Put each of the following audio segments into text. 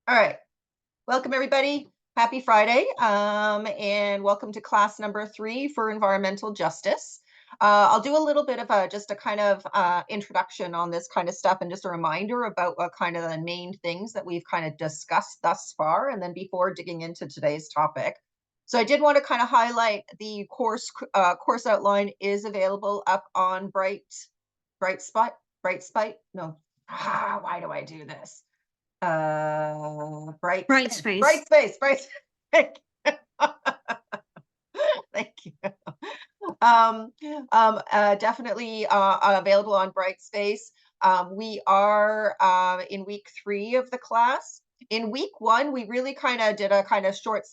All right. Welcome, everybody. Happy Friday. And welcome to class number 3 for environmental justice. I'll do a little bit of just a kind of introduction on this kind of stuff and just a reminder about what kind of the main things that we've kind of discussed thus far. And then before digging into today's topic. So I did want to kind of highlight the course outline is available up on Bright Spite. No. Why do I do this? Bright Bright Space, Bright space. Space, Bright Space. Thank you. Definitely available on Bright Space. We are in week 3 of the class. In week 1, we really kind of did a kind of short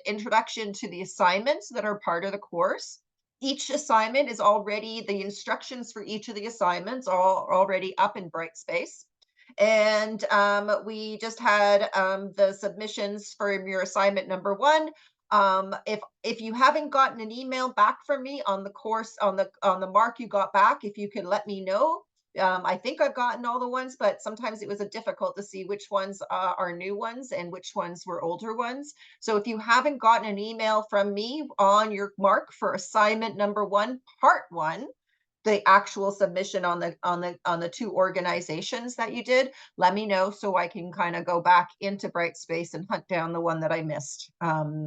introduction to the assignments that are part of the course. Each assignment is already, the instructions for each of the assignments are already up in Bright Space. And we just had the submissions for your assignment number 1. If you haven't gotten an email back from me on the course on the mark you got back, if you could let me know. I think I've gotten all the ones, but sometimes it was difficult to see which ones are new ones and which ones were older ones. So if you haven't gotten an email from me on your mark for assignment number 1, part 1, the actual submission on the 2 organizations that you did, let me know so I can kind of go back into Brightspace and hunt down the one that I missed. Part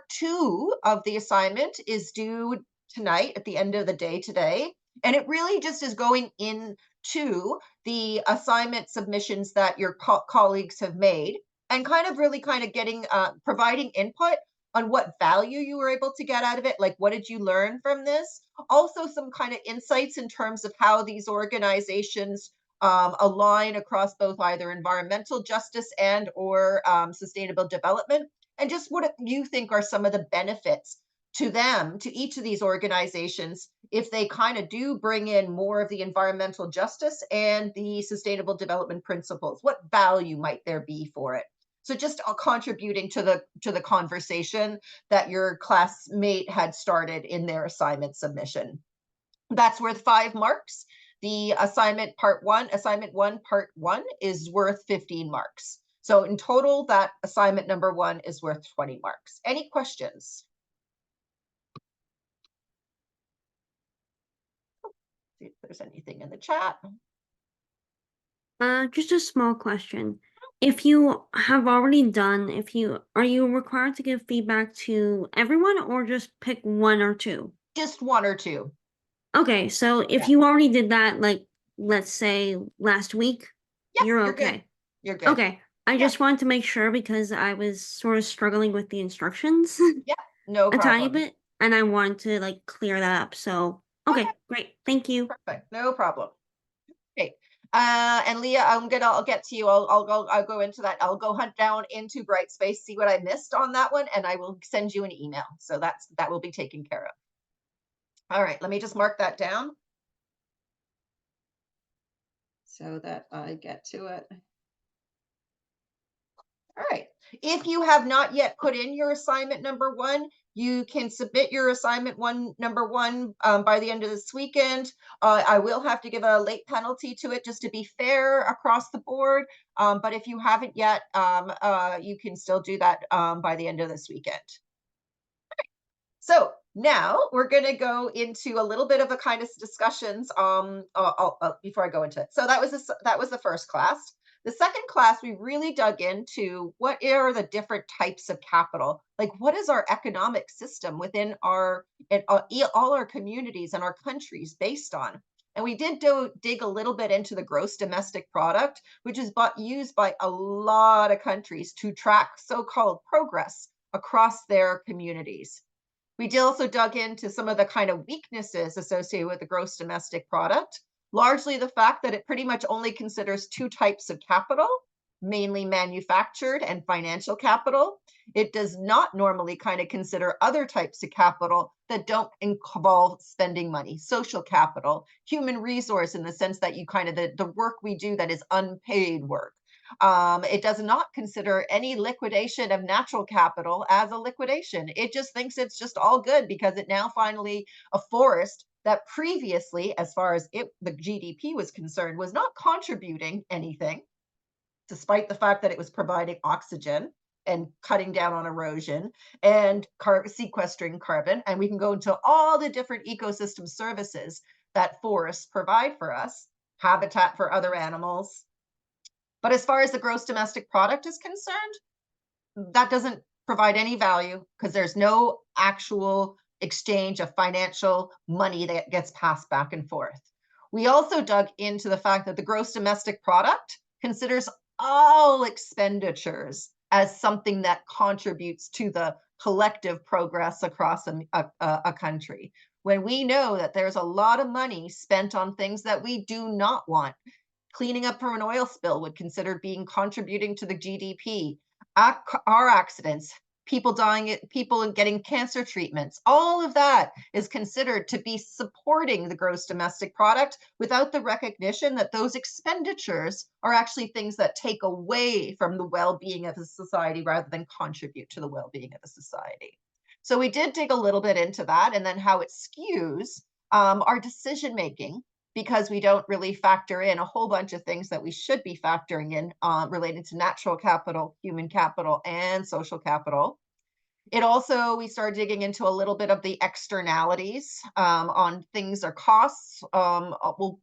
2 of the assignment is due tonight at the end of the day today. And it really just is going into the assignment submissions that your colleagues have made and kind of really kind of getting, providing input on what value you were able to get out of it. Like, what did you learn from this? Also, some kind of insights in terms of how these organizations align across both either environmental justice and or sustainable development, and just what you think are some of the benefits to them, to each of these organizations, if they kind of do bring in more of the environmental justice and the sustainable development principles. What value might there be for it? So just contributing to the conversation that your classmate had started in their assignment submission. That's worth 5 marks. The assignment assignment 1, part 1 is worth 15 marks. So in total, that assignment number 1 is worth 20 marks. Any questions? See if there's anything in the chat. Just a small question. If you have already done, are you required to give feedback to everyone or just pick 1 or 2? Just 1 or 2. Okay, so if Yeah. you already did that, like, let's say last week, Yeah, you're you're good. okay. You're good. Okay, I Yeah. just wanted to make sure because I was sort of struggling with the instructions Yeah. No a tiny problem. bit, and I wanted to, like, clear that up. So, Okay. okay, great. Thank you. Perfect. No problem. Okay. And Leah, I'll get to you. I'll go into that. I'll go hunt down into Brightspace, see what I missed on that one, and I will send you an email. So that will be taken care of. All right, let me just mark that down so that I get to it. All right. If you have not yet put in your assignment number 1, you can submit your assignment number 1 by the end of this weekend. I will have to give a late penalty to it just to be fair across the board. But if you haven't yet, you can still do that by the end of this weekend. So now we're going to go into a little bit of a kind of discussions before I go into it. So that was the first class. The second class, we really dug into what are the different types of capital. Like, what is our economic system within all our communities and our countries based on? And we did dig a little bit into the gross domestic product, which is used by a lot of countries to track so-called progress across their communities. We also dug into some of the kind of weaknesses associated with the gross domestic product, largely the fact that it pretty much only considers 2 types of capital, mainly manufactured and financial capital. It does not normally kind of consider other types of capital that don't involve spending money, social capital, human resource in the sense that you kind of the work we do that is unpaid work. It does not consider any liquidation of natural capital as a liquidation. It just thinks it's just all good because it now finally a forest that previously, as far as the GDP was concerned, was not contributing anything. despite the fact that it was providing oxygen and cutting down on erosion and sequestering carbon. And we can go into all the different ecosystem services that forests provide for us, habitat for other animals. But as far as the gross domestic product is concerned, that doesn't provide any value because there's no actual exchange of financial money that gets passed back and forth. We also dug into the fact that the gross domestic product considers all expenditures as something that contributes to the collective progress across a country. When we know that there's a lot of money spent on things that we do not want, cleaning up from an oil spill would consider being contributing to the GDP. Car accidents, people dying, people getting cancer treatments, all of that is considered to be supporting the gross domestic product without the recognition that those expenditures are actually things that take away from the well-being of the society rather than contribute to the well-being of the society. So we did dig a little bit into that and then how it skews our decision making, because we don't really factor in a whole bunch of things that we should be factoring in related to natural capital, human capital, and social capital. It also, we started digging into a little bit of the externalities on things or costs. Well,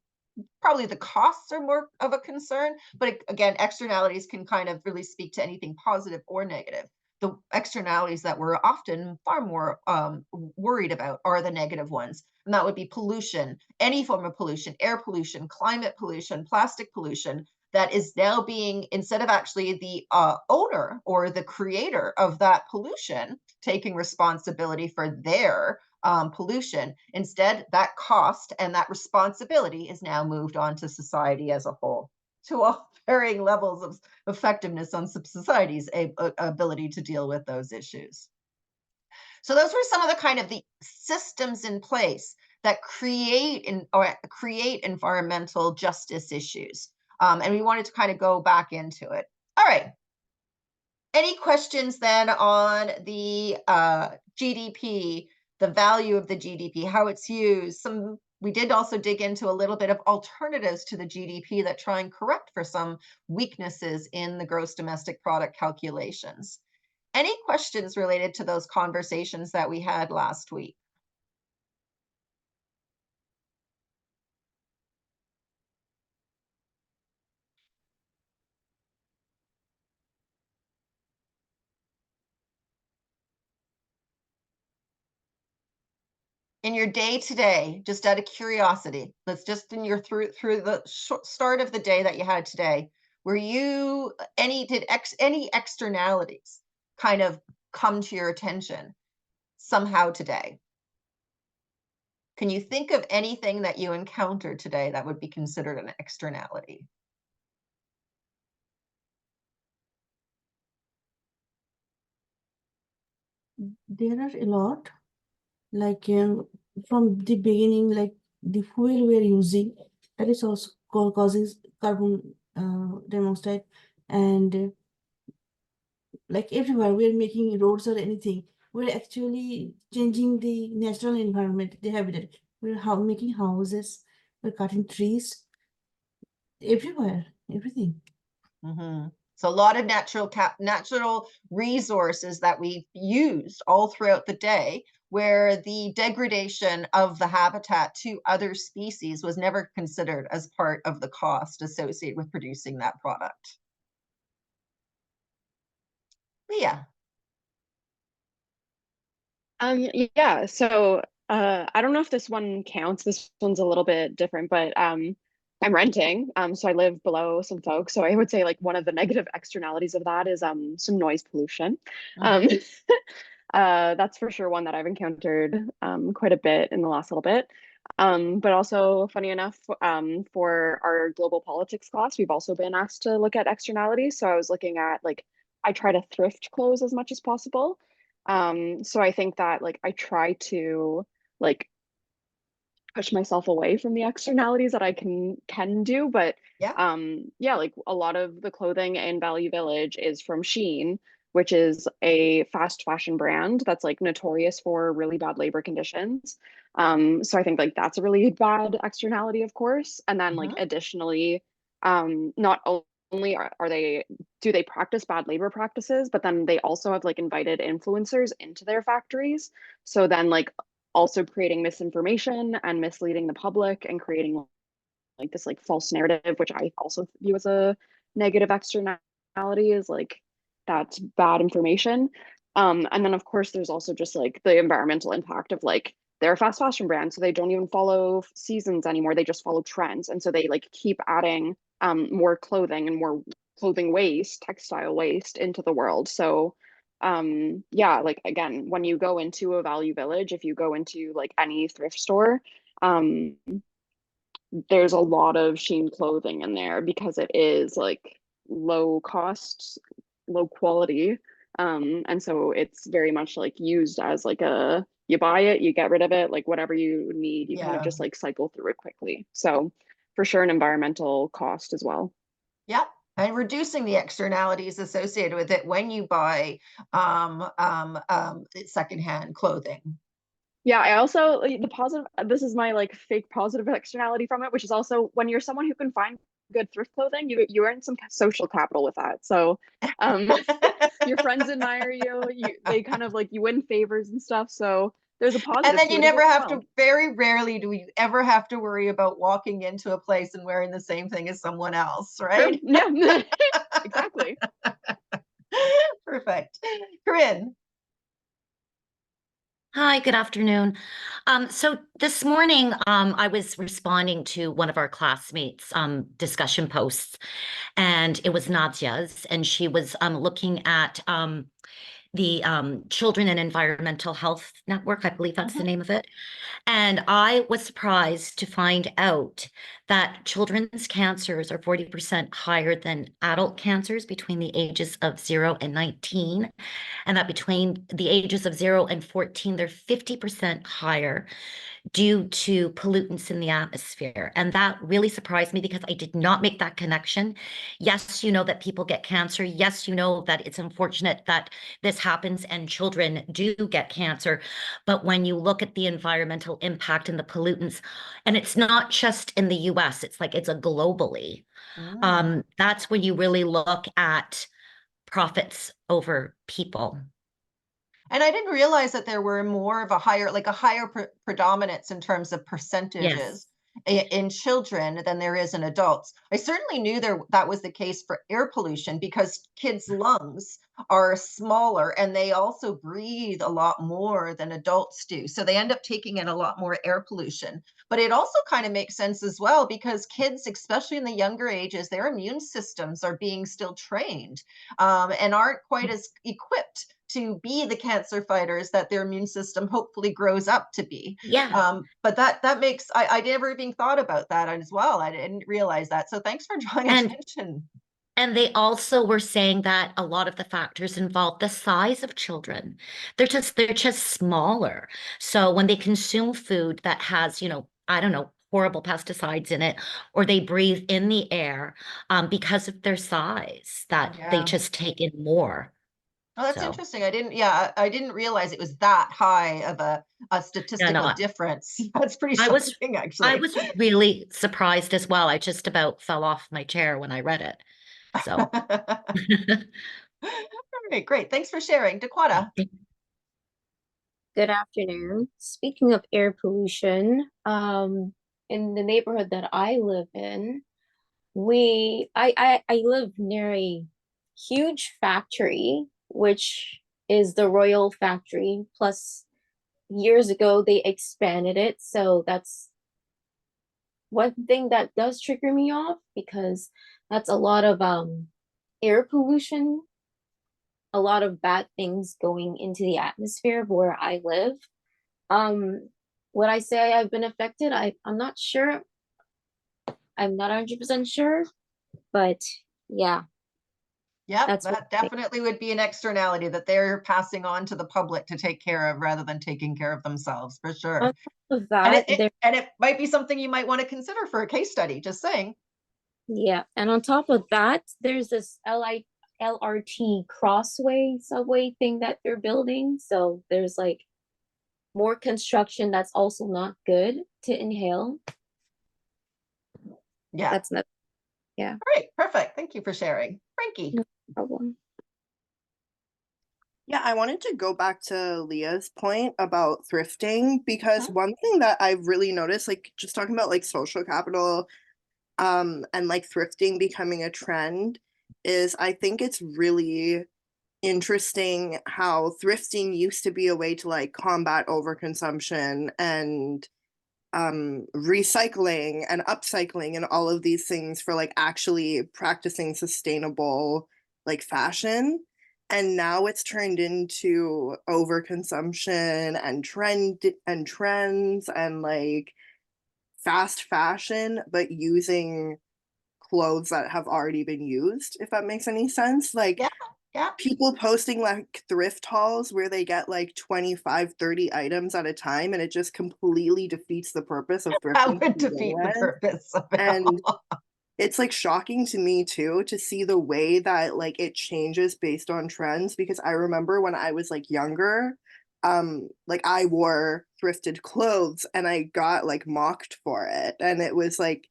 probably the costs are more of a concern, but again, externalities can kind of really speak to anything positive or negative. The externalities that we're often far more worried about are the negative ones. And that would be pollution, any form of pollution, air pollution, climate pollution, plastic pollution, that is now being, instead of actually the owner or the creator of that pollution taking responsibility for their pollution, instead that cost and that responsibility is now moved on to society as a whole, to all varying levels of effectiveness on society's ability to deal with those issues. So those were some of the kind of the systems in place that create environmental justice issues. And we wanted to kind of go back into it. All right. Any questions then on the GDP, the value of the GDP, how it's used? We did also dig into a little bit of alternatives to the GDP that try and correct for some weaknesses in the gross domestic product calculations. Any questions related to those conversations that we had last week? In your day to day, just out of curiosity, let's just in your through the start of the day that you had today, were you any externalities kind of come to your attention somehow today? Can you think of anything that you encountered today that would be considered an externality? There are a lot, like from the beginning, like the fuel we are using, that is also causes carbon dioxide, and like everywhere we are making roads or anything, we're actually changing the natural environment, the habitat. We're making houses, we're cutting trees, everywhere, everything. Mm-hmm. So a lot of natural resources that we've used all throughout the day, where the degradation of the habitat to other species was never considered as part of the cost associated with producing that product. Leah. Yeah, so I don't know if this one counts. This one's a little bit different, but I'm renting. So I live below some folks. So I would say like one of the negative externalities of that is some noise pollution. Um that's for sure one that I've encountered quite a bit in the last little bit. But also funny enough, for our global politics class, we've also been asked to look at externalities. So I was looking at like I try to thrift clothes as much as possible. So I think that like I try to like push myself away from the externalities that I can do, but Yeah. yeah, like a lot of the clothing in Value Village is from Shein, which is a fast fashion brand that's like notorious for really bad labor conditions. So I think like that's a really bad externality, of course. And then like Mm-hmm. additionally, not only are they do they practice bad labor practices, but then they also have like invited influencers into their factories. So then like also creating misinformation and misleading the public and creating like this like false narrative, which I also view as a negative externality, is like that's bad information. And then of course there's also just like the environmental impact of like they're a fast fashion brand, so they don't even follow seasons anymore. They just follow trends. And so they like keep adding more clothing and more clothing waste, textile waste into the world. So yeah, like again, when you go into a Value Village, if you go into like any thrift store, there's a lot of Shein clothing in there because it is like low cost, low quality. And so it's very much like used as like a, you buy it, you get rid of it, like whatever you need, you kind of Yeah. just like cycle through it quickly. So for sure an environmental cost as well. Yep. And reducing the externalities associated with it when you buy secondhand clothing. Yeah, I also like, the positive, this is my like fake positive externality from it, which is also when you're someone who can find good thrift clothing, you earn some social capital with that. So your friends admire you, they kind of like you win favors and stuff. So there's a And positive then to you it as never have well. to, very rarely do you ever have to worry about walking into a place and wearing the same thing as someone else, True. right? Yeah, exactly. Perfect. Corinne. Hi, good afternoon. So this morning, I was responding to one of our classmates' discussion posts, and it was Nadia's, and she was looking at the Children and Environmental Health Network, I believe that's the name of it. And I was surprised to find out that children's cancers are 40% higher than adult cancers between the ages of 0 and 19, and that between the ages of 0 and 14, they're 50% higher due to pollutants in the atmosphere. And that really surprised me because I did not make that connection. Yes, you know that people get cancer. Yes, you know that it's unfortunate that this happens and children do get cancer. But when you look at the environmental impact and the pollutants, and it's not just in the US, it's like it's a globally. That's when you really look at profits over people. And I didn't realize that there were more of a higher, like a higher predominance in terms of percentages Yes. in children than there is in adults. I certainly knew that was the case for air pollution because kids' lungs are smaller and they also breathe a lot more than adults do. So they end up taking in a lot more air pollution. But it also kind of makes sense as well because kids, especially in the younger ages, their immune systems are being still trained and aren't quite as equipped to be the cancer fighters that their immune system hopefully grows up to be. Yeah. But that makes, I never even thought about that as well. I didn't realize that. So thanks for drawing And attention. And they also were saying that a lot of the factors involve the size of children. They're just smaller. So when they consume food that has, I don't know, horrible pesticides in it, or they breathe in the air, because of their size, that they Yeah. just take in more. Oh, that's So interesting. I didn't realize it was that high of a yeah, no, statistical difference. That's pretty I was shocking, I actually. was really surprised as well. I just about fell off my chair when I read it. So All right, great. Thanks for sharing. Daquata. Good afternoon. Speaking of air pollution, in the neighborhood that I live in, I live near a huge factory, which is the Royal Factory. Plus, years ago they expanded it, so that's one thing that does trigger me off because that's a lot of air pollution, a lot of bad things going into the atmosphere of where I live. Would I say I've been affected? I'm not sure. I'm not 100% sure, but yeah, Yep, that's what that I think. definitely would be an externality that they're passing on to the public to take care of rather than taking care of themselves, for sure. On top of And that, it might be something you might want to consider for a case study, just saying. yeah, and on top of that, there's this LRT crossway subway thing that they're building. So there's like more construction that's also not good to inhale. Yeah. That's not All right, perfect. Thank you for sharing. Frankie. No problem. Yeah, I wanted to go back to Leah's point about thrifting because one thing that I've really noticed, like just talking about like social capital, and like thrifting becoming a trend, is I think it's really interesting how thrifting used to be a way to like combat overconsumption and recycling and upcycling and all of these things for like actually practicing sustainable like fashion. And now it's turned into overconsumption and trends and like fast fashion, but using clothes that have already been used, if that makes any sense. Like Yeah. people posting like thrift hauls where they get like 25, 30 items at a time, and it just completely defeats the purpose of That thrifting to would begin defeat the with. purpose of it And all. it's like shocking to me too to see the way that like it changes based on trends, because I remember when I was like younger, like I wore thrifted clothes and I got like mocked for it, and it was like,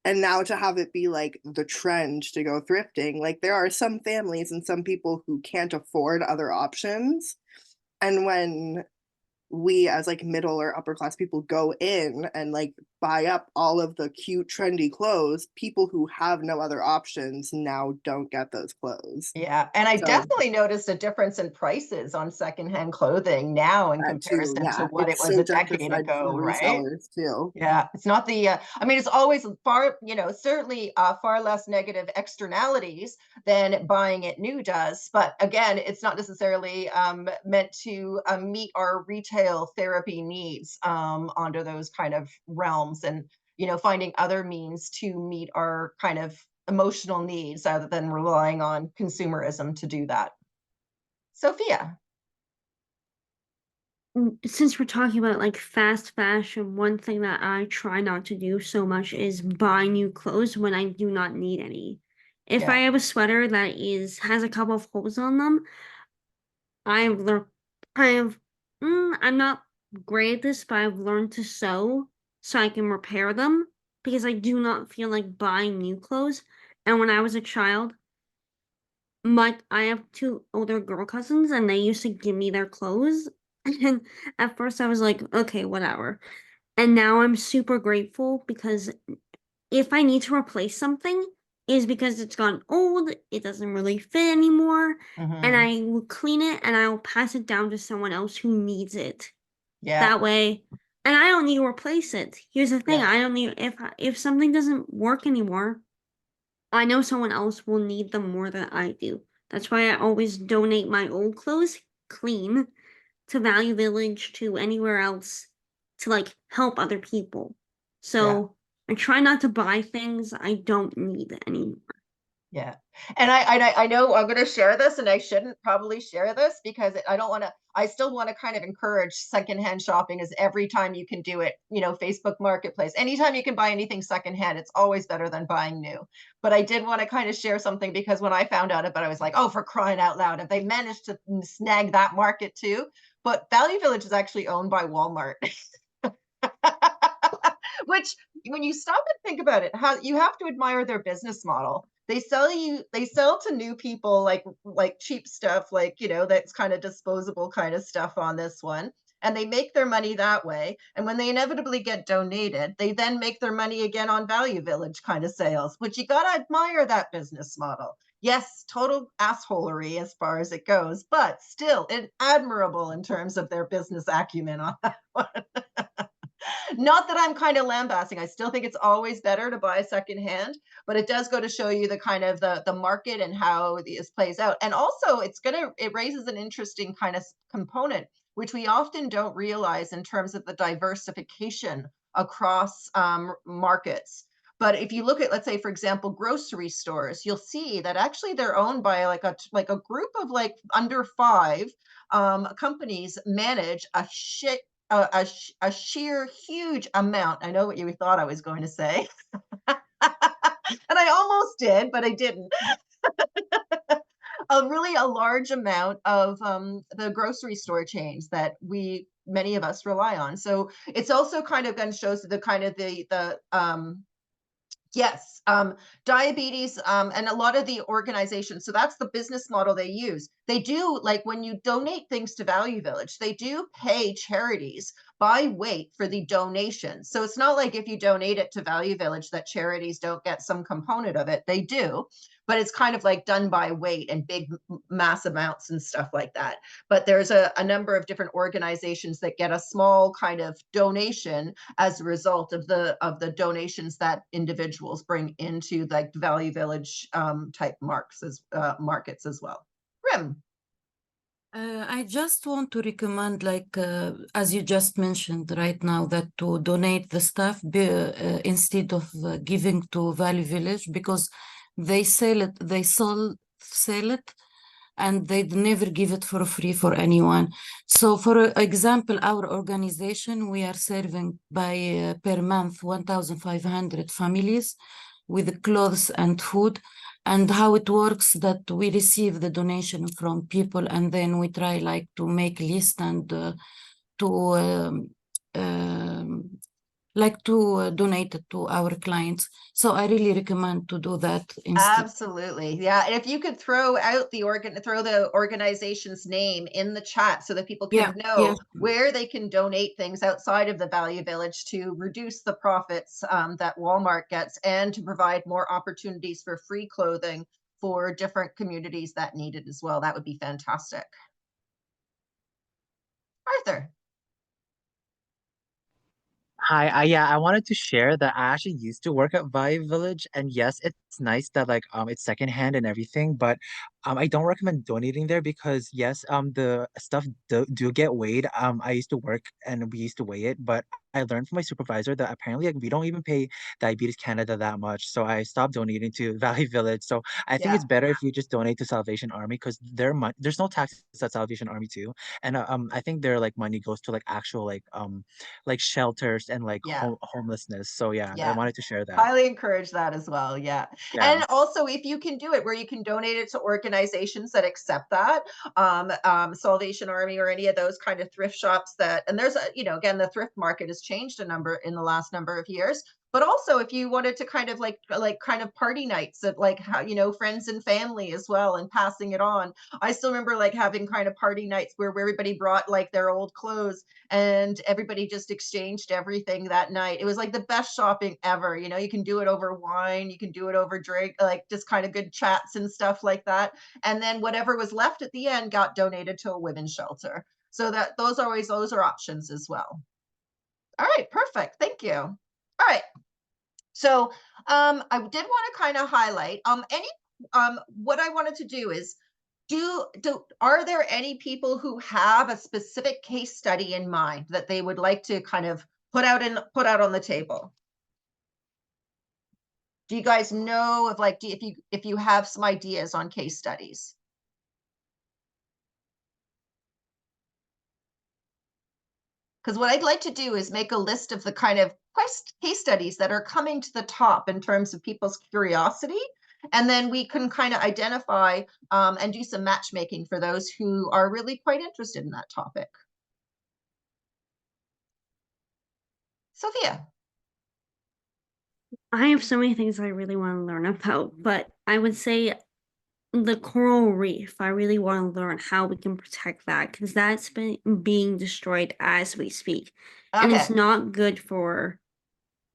and now to have it be like the trend to go thrifting, like there are some families and some people who can't afford other options, and when we as like middle or upper class people go in and like buy up all of the cute trendy clothes, people who have no other options now don't get those clothes. Yeah, and I So definitely noticed a difference in prices on secondhand clothing now in that too, comparison to yeah, what it it's was a so decade gentrified from ago, right? resellers too. Yeah, it's not the, I mean, it's always far, certainly far less negative externalities than buying it new does. But again, it's not necessarily meant to meet our retail therapy needs under those kind of realms, and, finding other means to meet our kind of emotional needs other than relying on consumerism to do that. Sophia. Since we're talking about like fast fashion, one thing that I try not to do so much is buy new clothes when I do not need any. If I Yeah. have a sweater that has a couple of holes on them, I've learned I'm not great at this, but I've learned to sew so I can repair them because I do not feel like buying new clothes. And when I was a child, I have two older girl cousins and they used to give me their clothes. And at first I was like, okay, whatever. And now I'm super grateful because if I need to replace something, is because it's gotten old, it doesn't really fit anymore, and Mhm. I will clean it and I will pass it down to someone else who needs it. Yeah. That way, and I don't need to replace it. Here's the thing, Yeah. I don't need if something doesn't work anymore, I know someone else will need them more than I do. That's why I always donate my old clothes clean to Value Village, to anywhere else, to like help other people. So I try not to buy things I don't need anymore. Yeah. And I know I'm going to share this, and I shouldn't probably share this because I don't want to, I still want to kind of encourage secondhand shopping as every time you can do it, Facebook Marketplace, anytime you can buy anything secondhand, it's always better than buying new. But I did want to kind of share something because when I found out about it, I was like, oh, for crying out loud, have they managed to snag that market too? But Value Village is actually owned by Walmart. Which, when you stop and think about it, how you have to admire their business model. They sell to new people like cheap stuff, like, that's kind of disposable kind of stuff on this one. And they make their money that way. And when they inevitably get donated, they then make their money again on Value Village kind of sales, which you gotta admire that business model. Yes, total assholery as far as it goes, but still admirable in terms of their business acumen on that one. Not that I'm kind of lambasting. I still think it's always better to buy secondhand, but it does go to show you the kind of the market and how this plays out. And also it raises an interesting kind of component, which we often don't realize in terms of the diversification across markets. But if you look at, let's say, for example, grocery stores, you'll see that actually they're owned by like a group of like under 5 companies manage a sheer huge amount. I know what you thought I was going to say. And I almost did, but I didn't. A large amount of the grocery store chains that many of us rely on. So it's also kind of then shows the kind of the Yes, diabetes, and a lot of the organizations, so that's the business model they use. They do, like when you donate things to Value Village, they do pay charities by weight for the donation. So it's not like if you donate it to Value Village that charities don't get some component of it. They do, but it's kind of like done by weight and big mass amounts and stuff like that. But there's a number of different organizations that get a small kind of donation as a result of the donations that individuals bring into like Value Village type markets as well. Rim. I just want to recommend, like, as you just mentioned right now, that to donate the stuff instead of giving to Value Village, because they sell it, sell it, and they never give it for free for anyone. So, for example, our organization, we are serving by per month 1,500 families with clothes and food. And how it works that we receive the donation from people, and then we try like to make list and to like to donate it to our clients. So I really recommend to do that instead. Absolutely. Yeah. And if you could throw out the organization's name in the chat so that people can know where they can donate things outside of the Value Village to reduce the profits that Walmart gets and to provide more opportunities for free clothing for different communities that need it as well. That would be fantastic. Arthur. Hi, yeah, I wanted to share that I actually used to work at Value Village, and yes, it's nice that like it's secondhand and everything, but I don't recommend donating there because yes, the stuff do get weighed. I used to work and we used to weigh it, but I learned from my supervisor that apparently like we don't even pay Diabetes Canada that much, so I stopped donating to Value Village. So I think it's better if you just donate to Salvation Army because there's no taxes at Salvation Army too, and I think their like money goes to like actual like shelters and like homelessness. So yeah, I wanted to share that. Highly encourage that as well. Yeah. Yeah. And also if you can do it where you can donate it to organizations that accept that, Salvation Army or any of those kind of thrift shops that, and there's a, you know, again, the thrift market has changed in the last number of years. But also if you wanted to kind of like kind of party nights at like how, you know, friends and family as well and passing it on. I still remember like having kind of party nights where everybody brought like their old clothes and everybody just exchanged everything that night. It was like the best shopping ever. You know, you can do it over wine, you can do it over drink, like just kind of good chats and stuff like that. And then whatever was left at the end got donated to a women's shelter. So that those are options as well. All right, perfect. Thank you. All right. So I did want to kind of highlight what I wanted to do is are there any people who have a specific case study in mind that they would like to kind of put out on the table? Do you guys know of like if you have some ideas on case studies? Because what I'd like to do is make a list of the kind of case studies that are coming to the top in terms of people's curiosity. And then we can kind of identify and do some matchmaking for those who are really quite interested in that topic. Sophia. I have so many things I really want to learn about, but I would say the coral reef. I really want to learn how we can protect that because that's been being destroyed as we speak. And it's not good for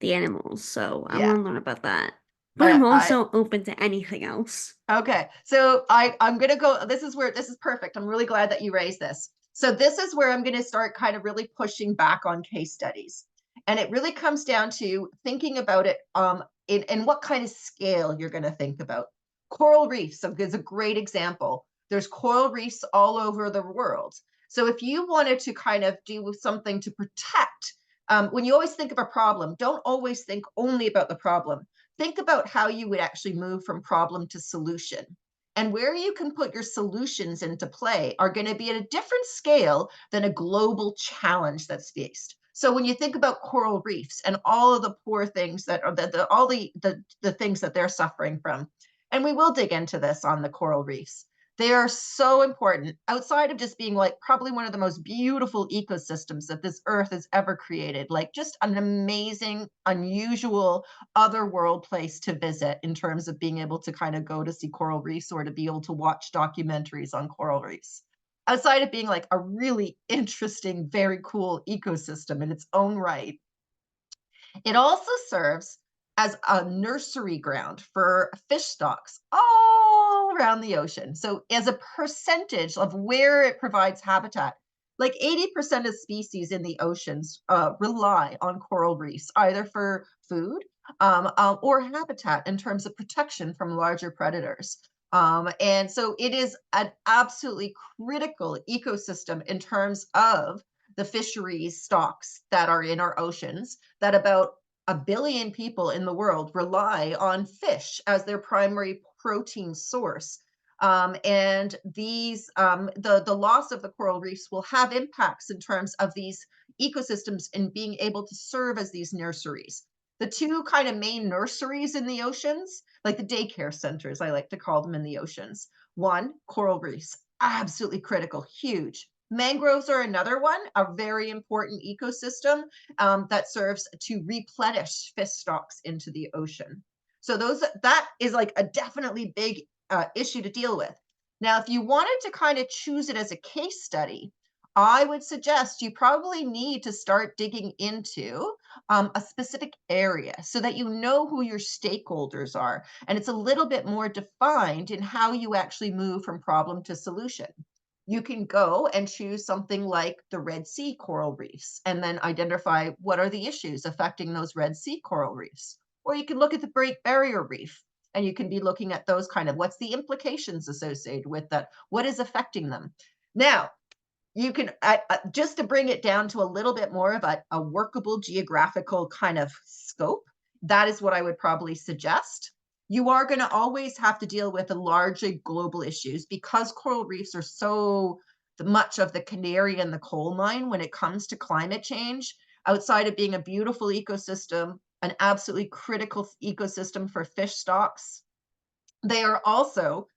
the animals. So I want to learn about that. But I'm also open to anything else. Okay. So I'm going to go, this is perfect. I'm really glad that you raised this. So this is where I'm going to start kind of really pushing back on case studies. And it really comes down to thinking about it in what kind of scale you're going to think about. Coral reefs is a great example. There's coral reefs all over the world. So if you wanted to kind of do something to protect, when you always think of a problem, don't always think only about the problem. Think about how you would actually move from problem to solution. And where you can put your solutions into play are going to be at a different scale than a global challenge that's faced. So when you think about coral reefs and all of the poor things that are all the things that they're suffering from, and we will dig into this on the coral reefs, They are so important outside of just being like probably one of the most beautiful ecosystems that this earth has ever created, like just an amazing, unusual, otherworld place to visit in terms of being able to kind of go to see coral reefs or to be able to watch documentaries on coral reefs. Outside of being like a really interesting, very cool ecosystem in its own right, it also serves as a nursery ground for fish stocks all around the ocean. So, as a percentage of where it provides habitat, like 80% of species in the oceans rely on coral reefs, either for food or habitat in terms of protection from larger predators. And so it is an absolutely critical ecosystem in terms of the fisheries stocks that are in our oceans, that about 1 billion people in the world rely on fish as their primary protein source. And the loss of the coral reefs will have impacts in terms of these ecosystems and being able to serve as these nurseries. The two kind of main nurseries in the oceans, like the daycare centers, I like to call them in the oceans. One, coral reefs, absolutely critical, huge. Mangroves are another one, a very important ecosystem that serves to replenish fish stocks into the ocean. So that is like a definitely big issue to deal with. Now, if you wanted to kind of choose it as a case study, I would suggest you probably need to start digging into a specific area so that you know who your stakeholders are. And it's a little bit more defined in how you actually move from problem to solution. You can go and choose something like the Red Sea coral reefs and then identify what are the issues affecting those Red Sea coral reefs. Or you can look at the Great Barrier Reef and you can be looking at those kind of what's the implications associated with that, what is affecting them. Now, you can just to bring it down to a little bit more of a workable geographical kind of scope, that is what I would probably suggest. You are going to always have to deal with the largely global issues because coral reefs are so much of the canary in the coal mine when it comes to climate change. Outside of being a beautiful ecosystem, an absolutely critical ecosystem for fish stocks, they are also,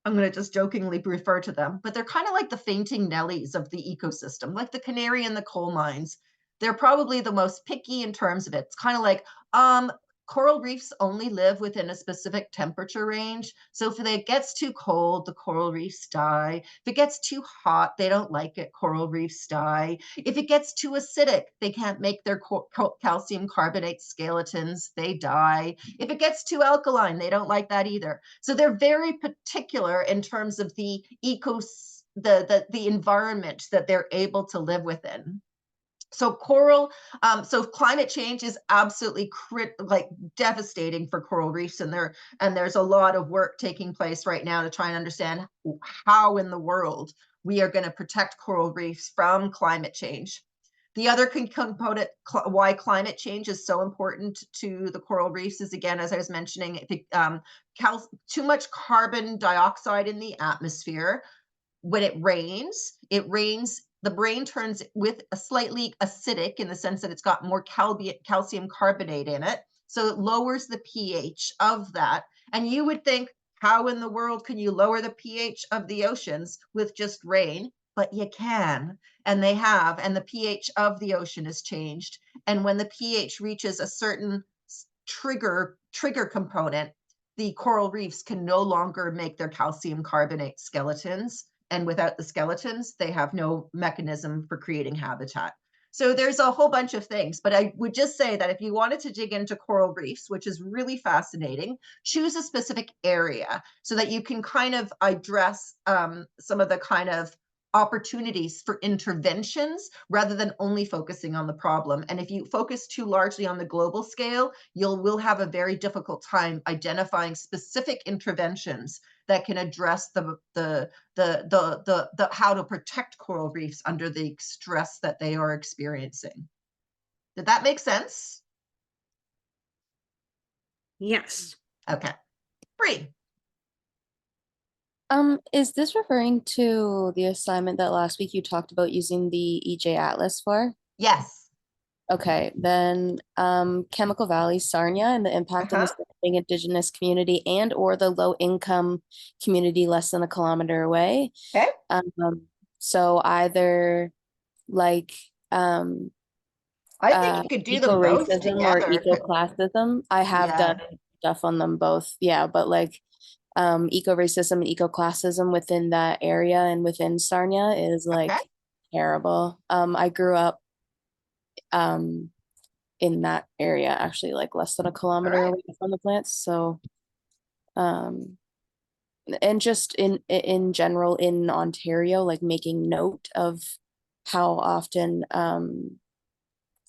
I'm going to just jokingly refer to them, but they're kind of like the fainting Nellies of the ecosystem, like the canary in the coal mines. They're probably the most picky in terms of it. It's kind of like coral reefs only live within a specific temperature range. So if it gets too cold, the coral reefs die. If it gets too hot, they don't like it, coral reefs die. If it gets too acidic, they can't make their calcium carbonate skeletons, they die. If it gets too alkaline, they don't like that either. So they're very particular in terms of the the environment that they're able to live within. So so climate change is absolutely devastating for coral reefs, and there's a lot of work taking place right now to try and understand how in the world we are going to protect coral reefs from climate change. The other component why climate change is so important to the coral reefs is, again, as I was mentioning, too much carbon dioxide in the atmosphere. When it rains, the brain turns with a slightly acidic in the sense that it's got more calcium carbonate in it. So it lowers the pH of that. And you would think, how in the world can you lower the pH of the oceans with just rain? But you can, and they have, and the pH of the ocean has changed. And when the pH reaches a certain trigger component, the coral reefs can no longer make their calcium carbonate skeletons. And without the skeletons, they have no mechanism for creating habitat. So there's a whole bunch of things, but I would just say that if you wanted to dig into coral reefs, which is really fascinating, choose a specific area so that you can kind of address some of the kind of opportunities for interventions rather than only focusing on the problem. And if you focus too largely on the global scale, will have a very difficult time identifying specific interventions that can address the how to protect coral reefs under the stress that they are experiencing. Did that make sense? Yes. Okay. Bree. Is this referring to the assignment that last week you talked about using the EJ Atlas for? Yes. Okay, then Chemical Valley, Sarnia, and the impact on the surrounding indigenous community and or the low income community less than a kilometer away. Okay. So either like I think you could do them both eco-racism or together. eco-classism. I have Yeah. done stuff on them both, yeah, but like eco-racism and eco-classism within that area and within Sarnia is like Okay. terrible. I grew up in that area, actually, like less than a kilometer Alright. away from the plants. So and just in general in Ontario, like making note of how often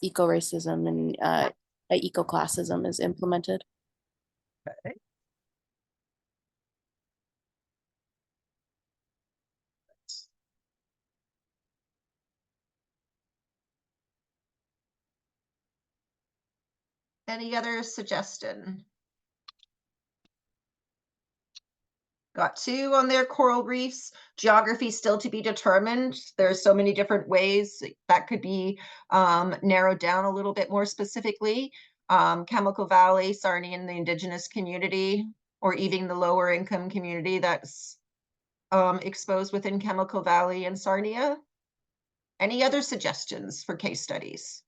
eco-racism and eco-classism is implemented. Okay. Any other suggestion? Got 2 on there, coral reefs, geography still to be determined. There's so many different ways that could be narrowed down a little bit more specifically. Chemical Valley, Sarnia, and the indigenous community, or even the lower income community that's exposed within Chemical Valley and Sarnia. Any other suggestions for case studies?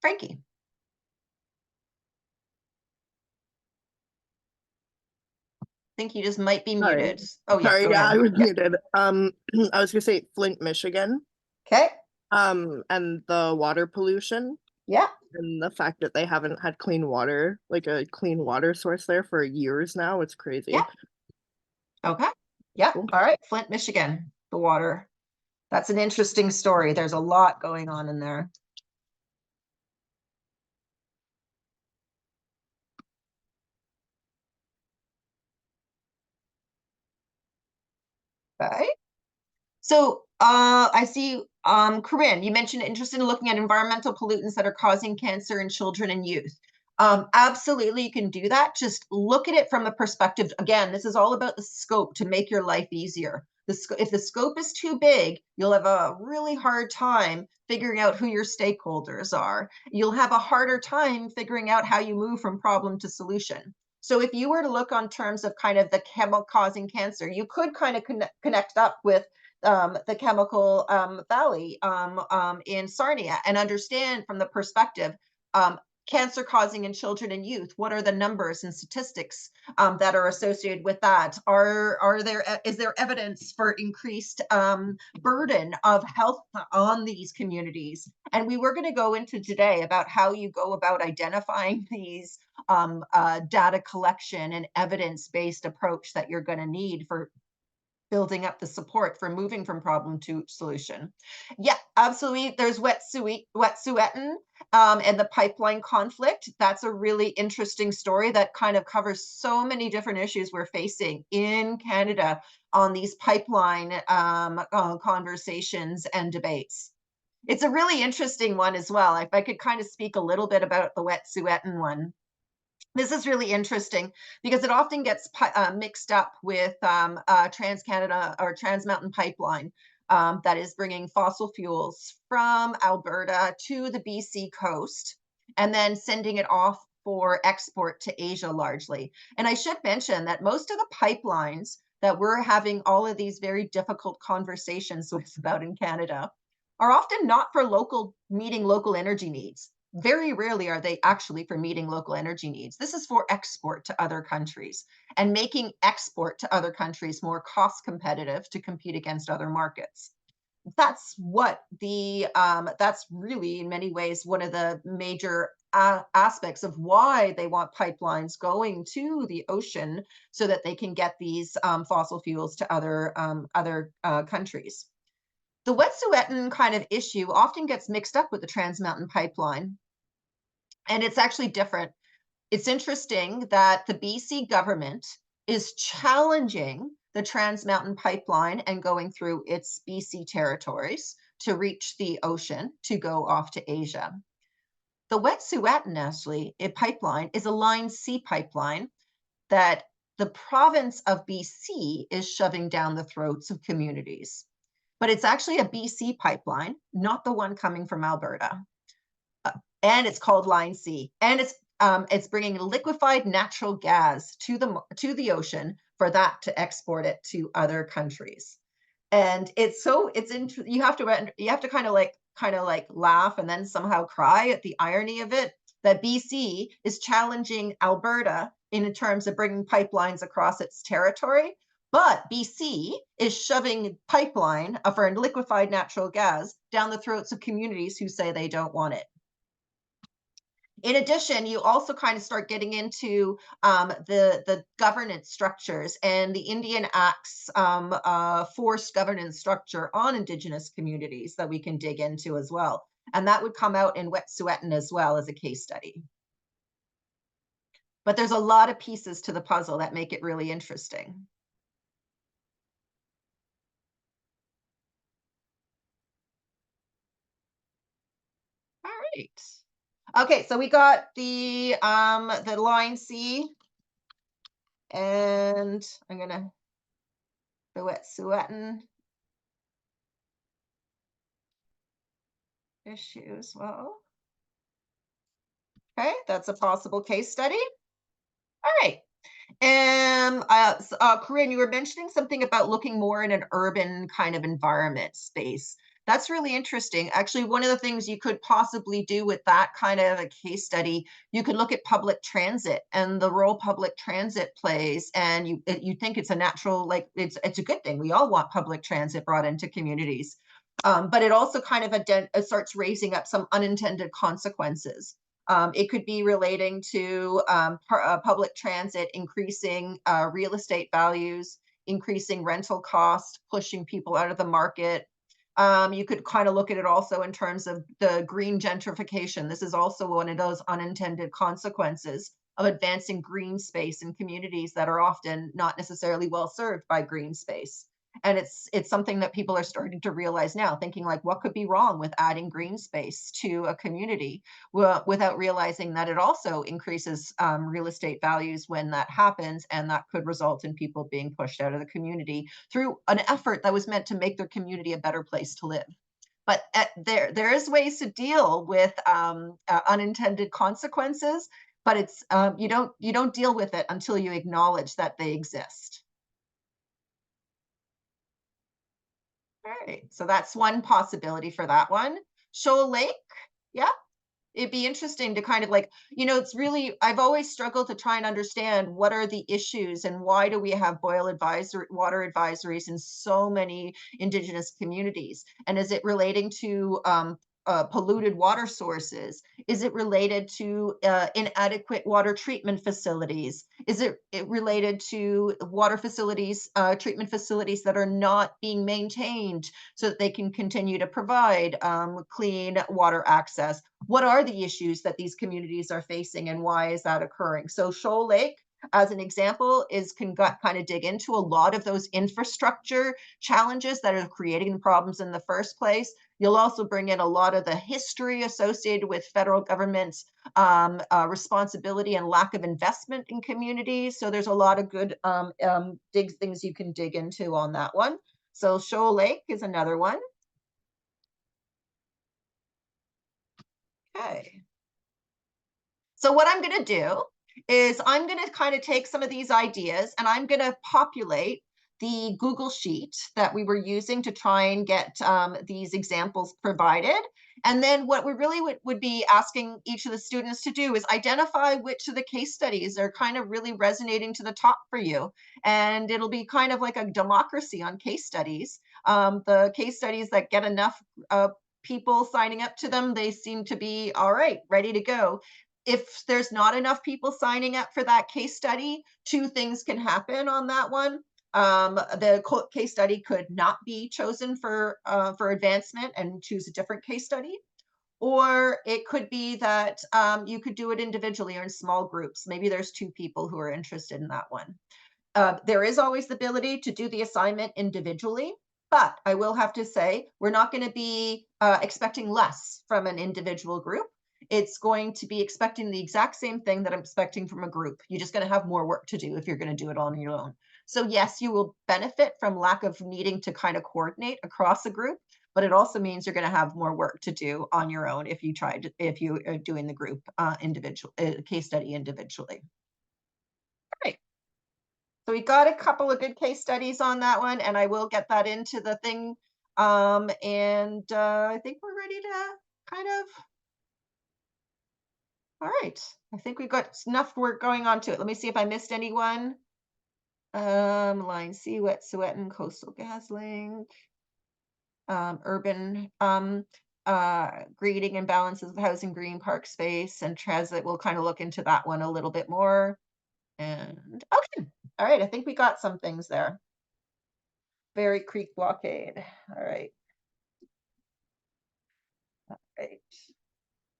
Frankie. Think you just might be Sorry. muted. Oh yeah, Sorry, go yeah, ahead. I was Yeah. muted. I was gonna say Flint, Michigan. Okay. And the water pollution Yeah. and the fact that they haven't had clean water, like a clean water source there for years now. It's crazy. Yeah. Okay. Yeah. Cool. All right. Flint, Michigan, the water. That's an interesting story. There's a lot going on in there. Okay. So I see, Corinne, you mentioned interest in looking at environmental pollutants that are causing cancer in children and youth. Absolutely, you can do that. Just look at it from the perspective. Again, this is all about the scope to make your life easier. If the scope is too big, you'll have a really hard time figuring out who your stakeholders are. You'll have a harder time figuring out how you move from problem to solution. So if you were to look on terms of kind of the chemical causing cancer, you could kind of connect up with the Chemical Valley in Sarnia and understand from the perspective cancer causing in children and youth. What are the numbers and statistics that are associated with that? Is there evidence for increased burden of health on these communities? And we were going to go into today about how you go about identifying these data collection and evidence-based approach that you're going to need for building up the support for moving from problem to solution. Yeah, absolutely. There's Wet'suwet'en and the pipeline conflict. That's a really interesting story that kind of covers so many different issues we're facing in Canada on these pipeline conversations and debates. It's a really interesting one as well. If I could kind of speak a little bit about the Wet'suwet'en one. This is really interesting because it often gets mixed up with TransCanada or Trans Mountain Pipeline that is bringing fossil fuels from Alberta to the BC coast and then sending it off for export to Asia largely. And I should mention that most of the pipelines that we're having all of these very difficult conversations with about in Canada are often not for meeting local energy needs. Very rarely are they actually for meeting local energy needs. This is for export to other countries and making export to other countries more cost competitive to compete against other markets. That's that's really in many ways one of the major aspects of why they want pipelines going to the ocean so that they can get these fossil fuels to other countries. The Wet'suwet'en kind of issue often gets mixed up with the Trans Mountain Pipeline, and it's actually different. It's interesting that the BC government is challenging the Trans Mountain Pipeline and going through its BC territories to reach the ocean to go off to Asia. The Wet'suwet'en, actually, a pipeline is a Line C pipeline that the province of BC is shoving down the throats of communities. but it's actually a BC pipeline, not the one coming from Alberta. And it's called Line C, and it's bringing liquefied natural gas to the ocean for that to export it to other countries. And you have to kind of like laugh and then somehow cry at the irony of it, that BC is challenging Alberta in terms of bringing pipelines across its territory, but BC is shoving pipeline for liquefied natural gas down the throats of communities who say they don't want it. In addition, you also kind of start getting into the governance structures and the Indian Act's forced governance structure on Indigenous communities that we can dig into as well. And that would come out in Wet'suwet'en as well as a case study. But there's a lot of pieces to the puzzle that make it really interesting. All right. Okay, so we got the Line C, and I'm gonna the Wet'suwet'en issue as well. Okay, that's a possible case study. All right. And Corinne, you were mentioning something about looking more in an urban kind of environment space. That's really interesting. Actually, one of the things you could possibly do with that kind of a case study, you could look at public transit and the role public transit plays. And you think it's a natural, like it's a good thing. We all want public transit brought into communities. But it also kind of starts raising up some unintended consequences. It could be relating to public transit increasing real estate values, increasing rental costs, pushing people out of the market. You could kind of look at it also in terms of the green gentrification. This is also one of those unintended consequences of advancing green space in communities that are often not necessarily well served by green space. And it's something that people are starting to realize now, thinking like, what could be wrong with adding green space to a community, without realizing that it also increases real estate values when that happens, and that could result in people being pushed out of the community through an effort that was meant to make their community a better place to live. But there is ways to deal with unintended consequences, but it's you don't deal with it until you acknowledge that they exist. All right, so that's one possibility for that one. Shoal Lake, yeah, it'd be interesting to kind of like, it's really, I've always struggled to try and understand what are the issues and why do we have water advisories in so many Indigenous communities? And is it relating to polluted water sources? Is it related to inadequate water treatment facilities? Is it related to water facilities, treatment facilities that are not being maintained so that they can continue to provide clean water access? What are the issues that these communities are facing, and why is that occurring? So Shoal Lake, as an example, can kind of dig into a lot of those infrastructure challenges that are creating the problems in the first place. You'll also bring in a lot of the history associated with federal government's responsibility and lack of investment in communities. So there's a lot of good things you can dig into on that one. So Shoal Lake is another one. Okay. So what I'm going to do is I'm going to kind of take some of these ideas and I'm going to populate the Google Sheet that we were using to try and get these examples provided. And then what we really would be asking each of the students to do is identify which of the case studies are kind of really resonating to the top for you. And it'll be kind of like a democracy on case studies. The case studies that get enough people signing up to them, they seem to be all right, ready to go. If there's not enough people signing up for that case study, two things can happen on that one. The case study could not be chosen for advancement and choose a different case study. Or it could be that you could do it individually or in small groups. Maybe there's two people who are interested in that one. There is always the ability to do the assignment individually, but I will have to say, we're not going to be expecting less from an individual group. It's going to be expecting the exact same thing that I'm expecting from a group. You're just going to have more work to do if you're going to do it on your own. So yes, you will benefit from lack of needing to kind of coordinate across a group, but it also means you're going to have more work to do on your own if you are doing the group individual case study individually. All right. So we got a couple of good case studies on that one, and I will get that into the thing. I think we're ready to kind of. All right. I think we've got enough work going on to it. Let me see if I missed anyone. Line C, Wet Sueton, Coastal GasLink, urban grading and balances of housing, green park space, and transit. We'll kind of look into that one a little bit more. And okay, all right. I think we got some things there. Berry Creek blockade. All right. All right.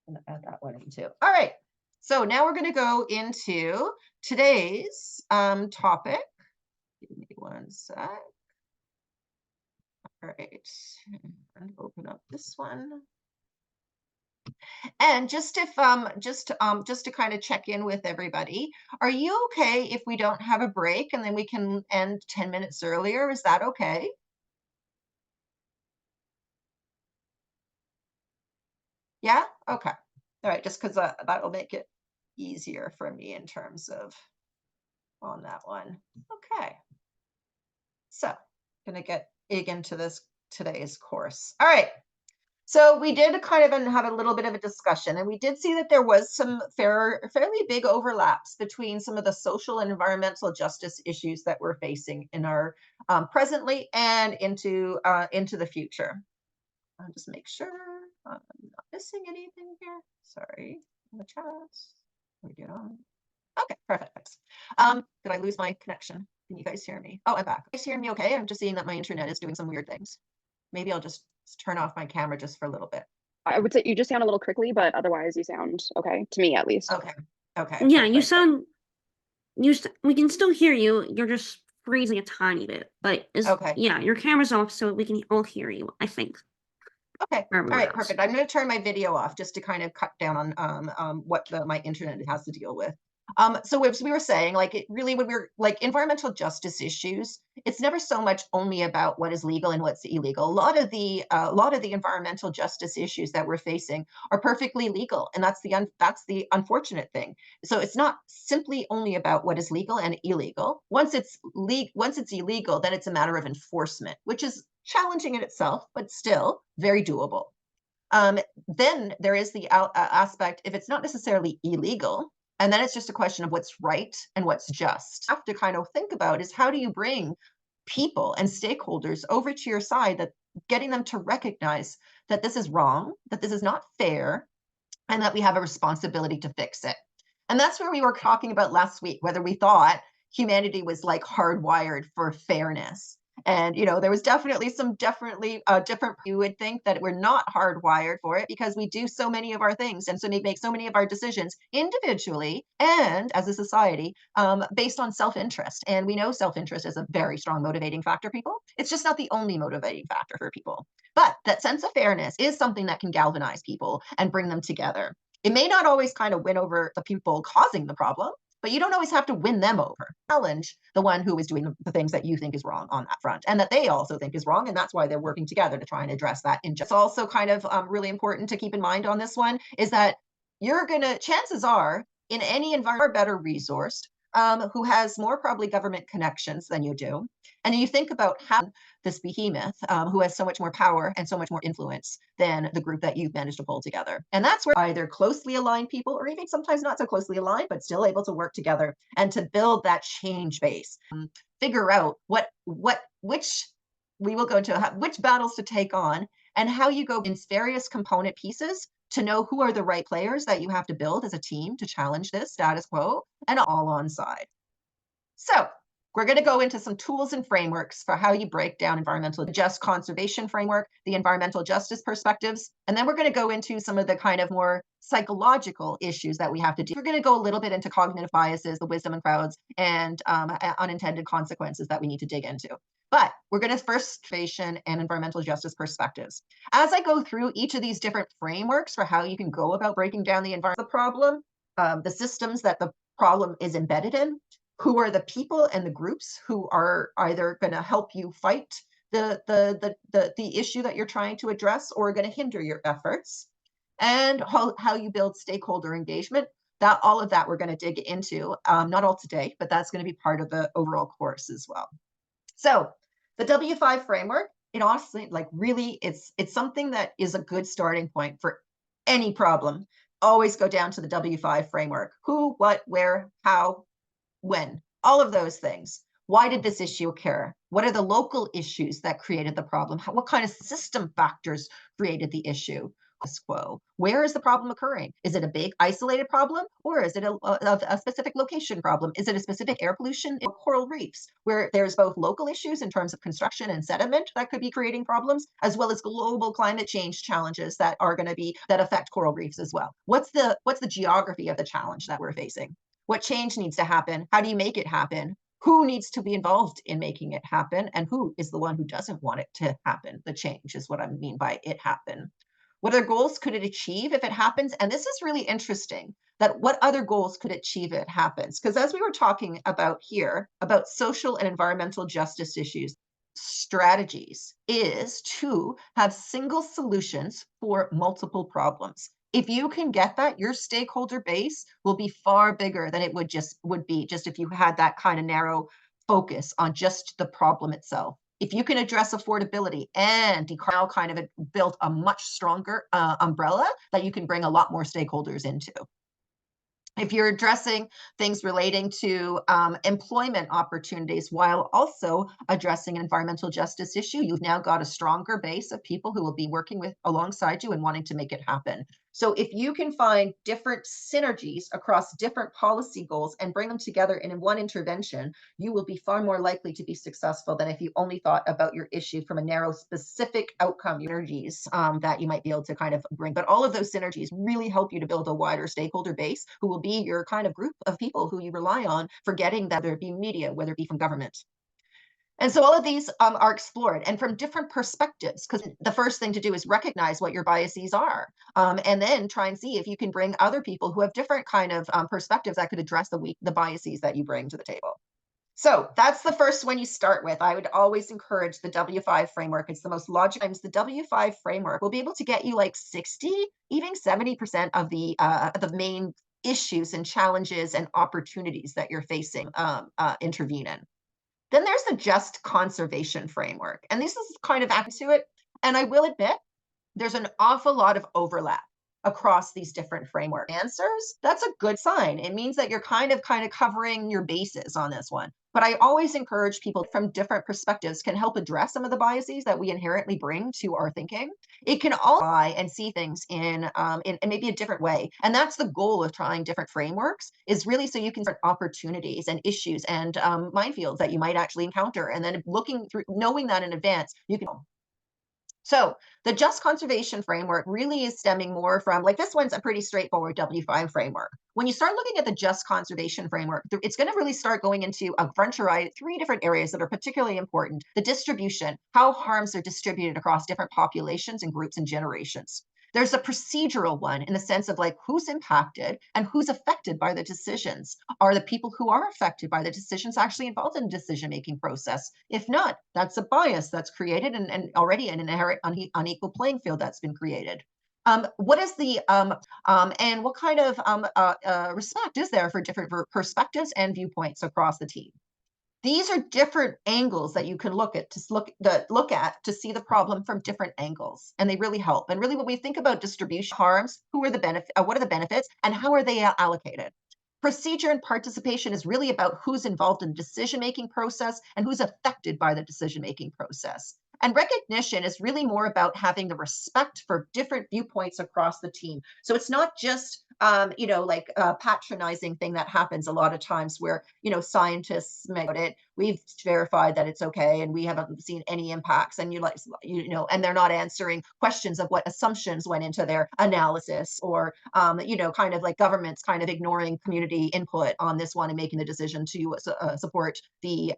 I'm gonna add that one in too. All right. So now we're going to go into today's topic. Give me one sec. All right, and open up this one. And just if just to kind of check in with everybody, are you okay if we don't have a break and then we can end 10 minutes earlier? Is that okay? Yeah? Okay. All right, just because that'll make it easier for me in terms of on that one. Okay. So gonna get into this today's course. All right. So we did kind of have a little bit of a discussion, and we did see that there was some fairly big overlaps between some of the social and environmental justice issues that we're facing in our presently and into the future. I'll just make sure I'm not missing anything here. Sorry, in the chat. We get on. Okay, perfect. Thanks. Did I lose my connection? Can you guys hear me? Oh, I'm back. You guys hear me okay? I'm just seeing that my internet is doing some weird things. Maybe I'll just turn off my camera just for a little bit. I would say you just sound a little crickly, but otherwise you sound okay, to me at least. Okay. Okay. Yeah, you perfect. sound. We can still hear you. You're just freezing a tiny bit, but Okay. yeah, your camera's off, so we can all hear you, I think. Okay. All Everyone right. else. Perfect. I'm going to turn my video off just to kind of cut down on what my internet has to deal with. So as we were saying, like it really, when we're like environmental justice issues, it's never so much only about what is legal and what's illegal. A lot of the environmental justice issues that we're facing are perfectly legal, and that's the unfortunate thing. So it's not simply only about what is legal and illegal. Once it's illegal, then it's a matter of enforcement, which is challenging in itself, but still very doable. Then there is the aspect, if it's not necessarily illegal, and then it's just a question of what's right and what's just. Have to kind of think about is how do you bring people and stakeholders over to your side, that getting them to recognize that this is wrong, that this is not fair, and that we have a responsibility to fix it. And that's where we were talking about last week, whether we thought humanity was like hardwired for fairness. And, you know, there was definitely different, you would think that we're not hardwired for it because we do so many of our things. And so we make so many of our decisions individually and as a society based on self-interest. And we know self-interest is a very strong motivating factor, people. It's just not the only motivating factor for people. But that sense of fairness is something that can galvanize people and bring them together. It may not always kind of win over the people causing the problem, but you don't always have to win them over. Challenge the one who is doing the things that you think is wrong on that front and that they also think is wrong. And that's why they're working together to try and address that injustice. It's also kind of really important to keep in mind on this one is that chances are in any environment, better resourced, who has more probably government connections than you do. And you think about how this behemoth who has so much more power and so much more influence than the group that you've managed to pull together. And that's where either closely aligned people or even sometimes not so closely aligned, but still able to work together and to build that change base, figure out which battles to take on and how you go in various component pieces to know who are the right players that you have to build as a team to challenge this status quo and all on side. So we're going to go into some tools and frameworks for how you break down environmental just conservation framework, the environmental justice perspectives, and then we're going to go into some of the kind of more psychological issues that we have to do. We're going to go a little bit into cognitive biases, the wisdom in crowds, and unintended consequences that we need to dig into. But we're going to first conservation and environmental justice perspectives. As I go through each of these different frameworks for how you can go about breaking down the problem, the systems that the problem is embedded in, Who are the people and the groups who are either going to help you fight the issue that you're trying to address or going to hinder your efforts, and how you build stakeholder engagement. That all of that we're going to dig into, not all today, but that's going to be part of the overall course as well. So the W5 framework, it honestly, like really, it's something that is a good starting point for any problem. Always go down to the W5 framework. Who, what, where, how, when, all of those things. Why did this issue occur? What are the local issues that created the problem? What kind of system factors created the issue? Quo. Where is the problem occurring? Is it a big isolated problem, or is it a specific location problem? Is it a specific air pollution in coral reefs, where there's both local issues in terms of construction and sediment that could be creating problems, as well as global climate change challenges that are going to be that affect coral reefs as well? What's the geography of the challenge that we're facing? What change needs to happen? How do you make it happen? Who needs to be involved in making it happen? And who is the one who doesn't want it to happen? The change is what I mean by it happen. What other goals could it achieve if it happens? And this is really interesting, that what other goals could it achieve if it happens? Because as we were talking about here, about social and environmental justice issues, strategies is to have single solutions for multiple problems. If you can get that, your stakeholder base will be far bigger than it would be if you had that kind of narrow focus on just the problem itself. If you can address affordability and now kind of built a much stronger umbrella that you can bring a lot more stakeholders into. If you're addressing things relating to employment opportunities while also addressing an environmental justice issue, you've now got a stronger base of people who will be working alongside you and wanting to make it happen. So if you can find different synergies across different policy goals and bring them together in one intervention, you will be far more likely to be successful than if you only thought about your issue from a narrow specific outcome synergies that you might be able to kind of bring. But all of those synergies really help you to build a wider stakeholder base who will be your kind of group of people who you rely on for getting that, whether it be media, whether it be from government. And so all of these are explored and from different perspectives, because the first thing to do is recognize what your biases are, and then try and see if you can bring other people who have different kind of perspectives that could address the biases that you bring to the table. So that's the first one you start with. I would always encourage the W5 framework. It's the most logical. The W5 framework will be able to get you like 60, even 70% of the main issues and challenges and opportunities that you're facing intervene in. Then there's the just conservation framework. And this is kind of added to it. And I will admit, there's an awful lot of overlap across these different framework answers. That's a good sign. It means that you're kind of covering your bases on this one. But I always encourage people from different perspectives can help address some of the biases that we inherently bring to our thinking. It can also lie and see things in maybe a different way. And that's the goal of trying different frameworks, is really so you can start opportunities and issues and minefields that you might actually encounter. And then looking through, knowing that in advance, you can. So the just conservation framework really is stemming more from, like, this one's a pretty straightforward W5 framework. When you start looking at the just conservation framework, it's going to really start going into a variety, 3 different areas that are particularly important. The distribution, how harms are distributed across different populations and groups and generations. There's a procedural one in the sense of like who's impacted and who's affected by the decisions. Are the people who are affected by the decisions actually involved in the decision-making process? If not, that's a bias that's created and already an inherent unequal playing field that's been created. What is the and what kind of respect is there for different perspectives and viewpoints across the team? These are different angles that you can look at to see the problem from different angles, and they really help. And really, when we think about distribution harms, who are the benefit? What are the benefits, and how are they allocated? Procedure and participation is really about who's involved in the decision-making process and who's affected by the decision-making process. And recognition is really more about having the respect for different viewpoints across the team. So it's not just like a patronizing thing that happens a lot of times where, scientists make it, we've verified that it's okay and we haven't seen any impacts, and and they're not answering questions of what assumptions went into their analysis, or kind of like governments kind of ignoring community input on this one and making the decision to support the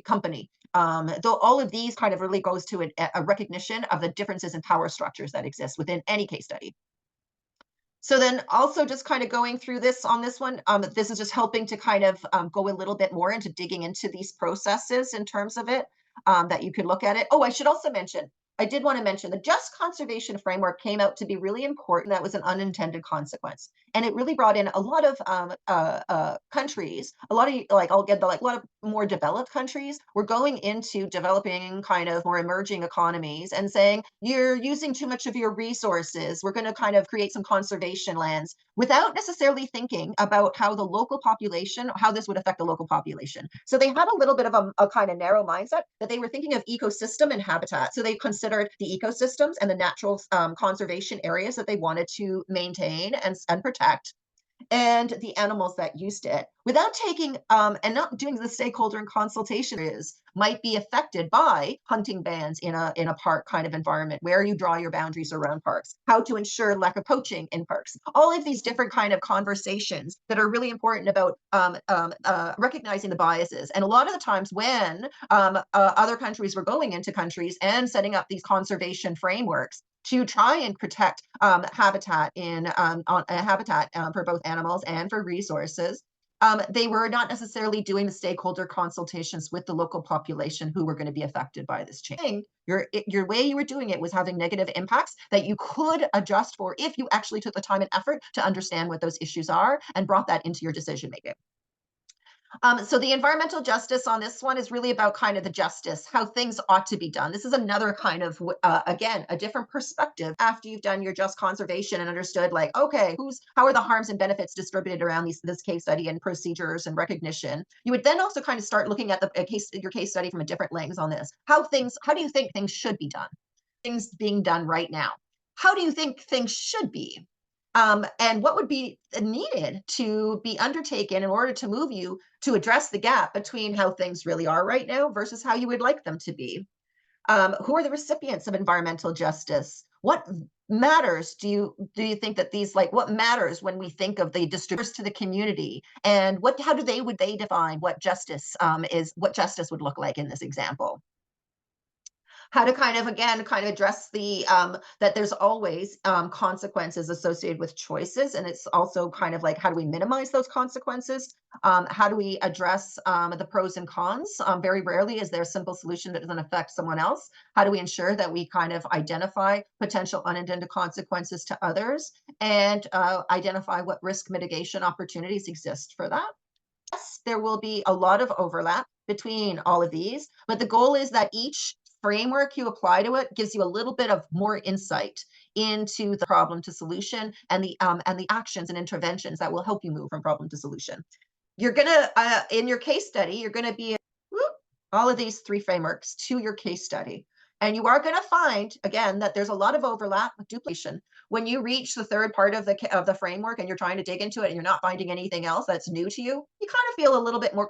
company. Though all of these kind of really goes to a recognition of the differences in power structures that exist within any case study. So then also just kind of going through this on this one, this is just helping to kind of go a little bit more into digging into these processes in terms of it, that you could look at it. Oh, I should also mention, I did want to mention the just conservation framework came out to be really important. That was an unintended consequence. And it really brought in a lot of countries, a lot of like, I'll get the like a lot of more developed countries were going into developing kind of more emerging economies and saying, you're using too much of your resources. We're going to kind of create some conservation lands without necessarily thinking about how the local population, how this would affect the local population. So they had a little bit of a kind of narrow mindset that they were thinking of ecosystem and habitat. So they considered the ecosystems and the natural conservation areas that they wanted to maintain and protect, and the animals that used it, without taking and not doing the stakeholder and consultation is might be affected by hunting bans in a park kind of environment, where you draw your boundaries around parks, how to ensure lack of poaching in parks, all of these different kind of conversations that are really important about recognizing the biases. And a lot of the times when other countries were going into countries and setting up these conservation frameworks to try and protect habitat for both animals and for resources, they were not necessarily doing the stakeholder consultations with the local population who were going to be affected by this change. Your way you were doing it was having negative impacts that you could adjust for if you actually took the time and effort to understand what those issues are and brought that into your decision making. So the environmental justice on this one is really about kind of the justice, how things ought to be done. This is another kind of, again, a different perspective after you've done your just conservation and understood like, okay, how are the harms and benefits distributed around this case study and procedures and recognition. You would then also kind of start looking at your case study from a different lens on this. How do you think things should be done? Things being done right now. How do you think things should be? And what would be needed to be undertaken in order to move you to address the gap between how things really are right now versus how you would like them to be? Who are the recipients of environmental justice? What matters do you think that what matters when we think of the distributors to the community, and how would they define what justice what justice would look like in this example? How to kind of address the that there's always consequences associated with choices, and it's also kind of like, how do we minimize those consequences? How do we address the pros and cons? Very rarely is there a simple solution that doesn't affect someone else. How do we ensure that we kind of identify potential unintended consequences to others, and identify what risk mitigation opportunities exist for that? Yes, there will be a lot of overlap between all of these, but the goal is that each framework you apply to it gives you a little bit of more insight into the problem to solution, and the actions and interventions that will help you move from problem to solution. You're gonna in your case study, you're gonna be all of these 3 frameworks to your case study. And you are going to find, again, that there's a lot of overlap with duplication. When you reach the third part of the framework and you're trying to dig into it and you're not finding anything else that's new to you, you kind of feel a little bit more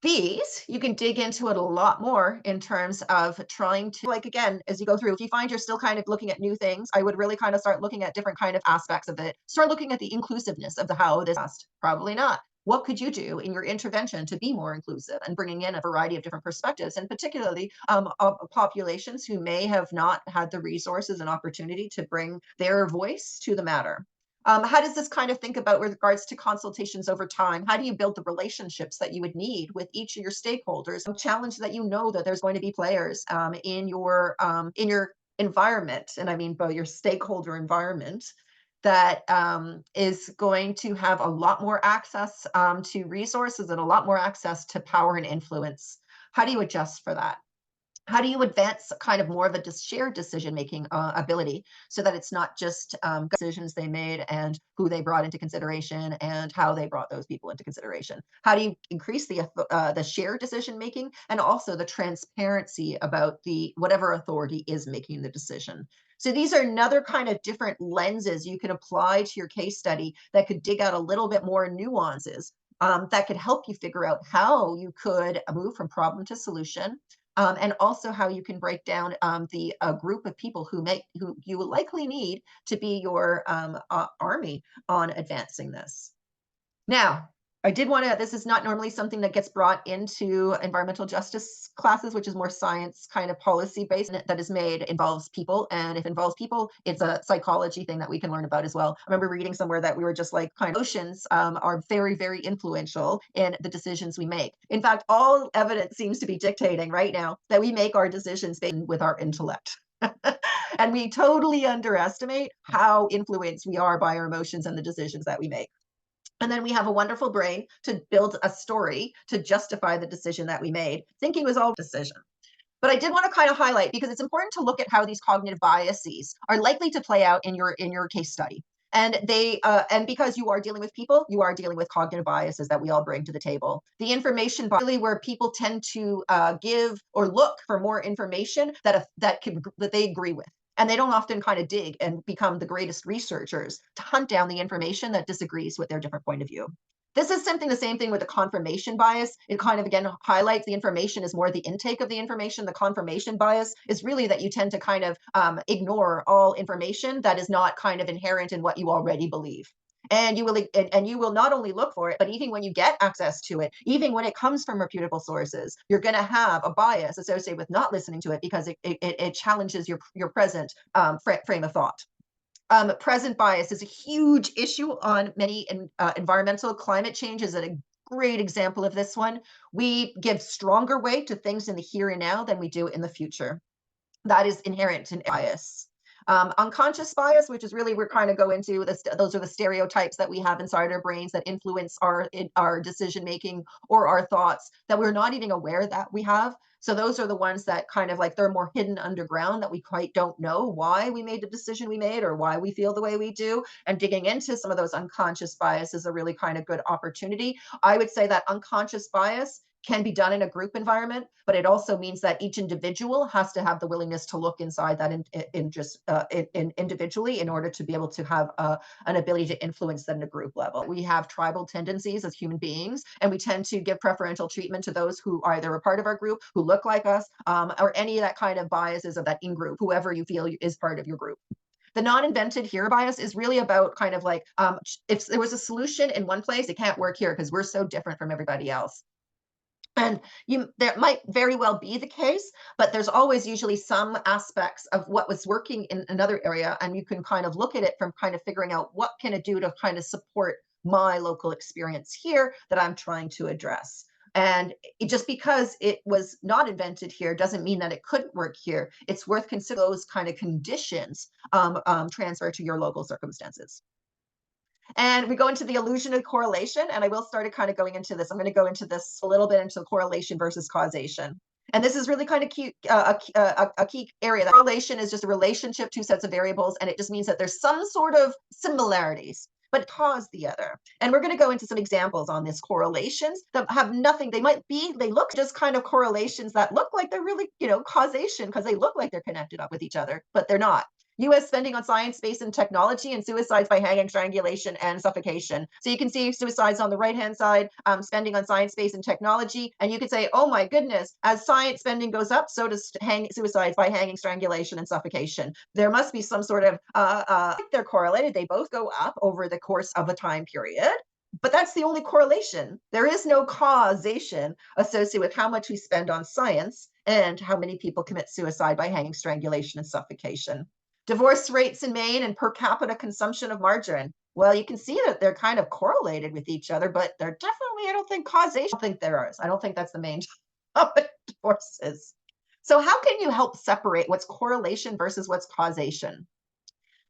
These, you can dig into it a lot more in terms of trying to, like, again, as you go through, if you find you're still kind of looking at new things, I would really kind of start looking at different kind of aspects of it. Start looking at the inclusiveness of how this is. Probably not. What could you do in your intervention to be more inclusive and bringing in a variety of different perspectives, and particularly populations who may have not had the resources and opportunity to bring their voice to the matter? How does this kind of think about with regards to consultations over time? How do you build the relationships that you would need with each of your stakeholders? Challenge that you know that there's going to be players in your environment, and I mean both your stakeholder environment, that is going to have a lot more access to resources and a lot more access to power and influence. How do you adjust for that? How do you advance kind of more of a shared decision-making ability, so that it's not just decisions they made and who they brought into consideration and how they brought those people into consideration? How do you increase the shared decision-making and also the transparency about whatever authority is making the decision? So these are another kind of different lenses you can apply to your case study that could dig out a little bit more nuances that could help you figure out how you could move from problem to solution. And also how you can break down the group of people who you will likely need to be your army on advancing this. Now, I did want to, this is not normally something that gets brought into environmental justice classes, which is more science kind of policy based, that is made involves people. And if it involves people, it's a psychology thing that we can learn about as well. I remember reading somewhere that we were just like kind of emotions are very, very influential in the decisions we make. In fact, all evidence seems to be dictating right now that we make our decisions based with our intellect. And we totally underestimate how influenced we are by our emotions and the decisions that we make. And then we have a wonderful brain to build a story to justify the decision that we made, thinking was all decision. But I did want to kind of highlight, because it's important to look at how these cognitive biases are likely to play out in your case study. And and because you are dealing with people, you are dealing with cognitive biases that we all bring to the table. The information really where people tend to give or look for more information that they agree with. And they don't often kind of dig and become the greatest researchers to hunt down the information that disagrees with their different point of view. This is the same thing with the confirmation bias. It kind of, again, highlights the information is more the intake of the information. The confirmation bias is really that you tend to kind of ignore all information that is not kind of inherent in what you already believe. And you will not only look for it, but even when you get access to it, even when it comes from reputable sources, you're going to have a bias associated with not listening to it because it challenges your present frame of thought. Present bias is a huge issue on many environmental. Climate change is a great example of this one. We give stronger weight to things in the here and now than we do in the future. That is inherent in bias. Unconscious bias, which is really, we're kind of go into this, those are the stereotypes that we have inside our brains that influence our decision making or our thoughts that we're not even aware that we have. So those are the ones that kind of like, they're more hidden underground, that we quite don't know why we made the decision we made or why we feel the way we do. And digging into some of those unconscious bias is a really kind of good opportunity. I would say that unconscious bias can be done in a group environment, but it also means that each individual has to have the willingness to look inside that individually in order to be able to have an ability to influence them at a group level. We have tribal tendencies as human beings, and we tend to give preferential treatment to those who are either a part of our group, who look like us, or any of that kind of biases of that in-group, whoever you feel is part of your group. The non-invented here bias is really about kind of like, if there was a solution in one place, it can't work here because we're so different from everybody else. And that might very well be the case, but there's always usually some aspects of what was working in another area, and you can kind of look at it from kind of figuring out what can it do to kind of support my local experience here that I'm trying to address. And just because it was not invented here doesn't mean that it couldn't work here. It's worth considering those kind of conditions transfer to your local circumstances. And we go into the illusion of correlation, and I will start kind of going into this. I'm going to go into this a little bit into correlation versus causation. And this is really kind of key, a key area. That correlation is just a relationship, two sets of variables, and it just means that there's some sort of similarities, but cause the other. And we're going to go into some examples on this correlations that have nothing. They look just kind of correlations that look like they're really, causation because they look like they're connected up with each other, but they're not. U.S. spending on science, space, and technology, and suicides by hanging, strangulation, and suffocation. So you can see suicides on the right-hand side, spending on science, space, and technology. And you could say, oh my goodness, as science spending goes up, so does suicides by hanging, strangulation, and suffocation. There must be some sort of, they're correlated. They both go up over the course of a time period. But that's the only correlation. There is no causation associated with how much we spend on science and how many people commit suicide by hanging, strangulation, and suffocation. Divorce rates in Maine and per capita consumption of margarine. Well, you can see that they're kind of correlated with each other, but they're definitely, I don't think causation. I don't think there is. I don't think that's the main topic, divorces. So how can you help separate what's correlation versus what's causation?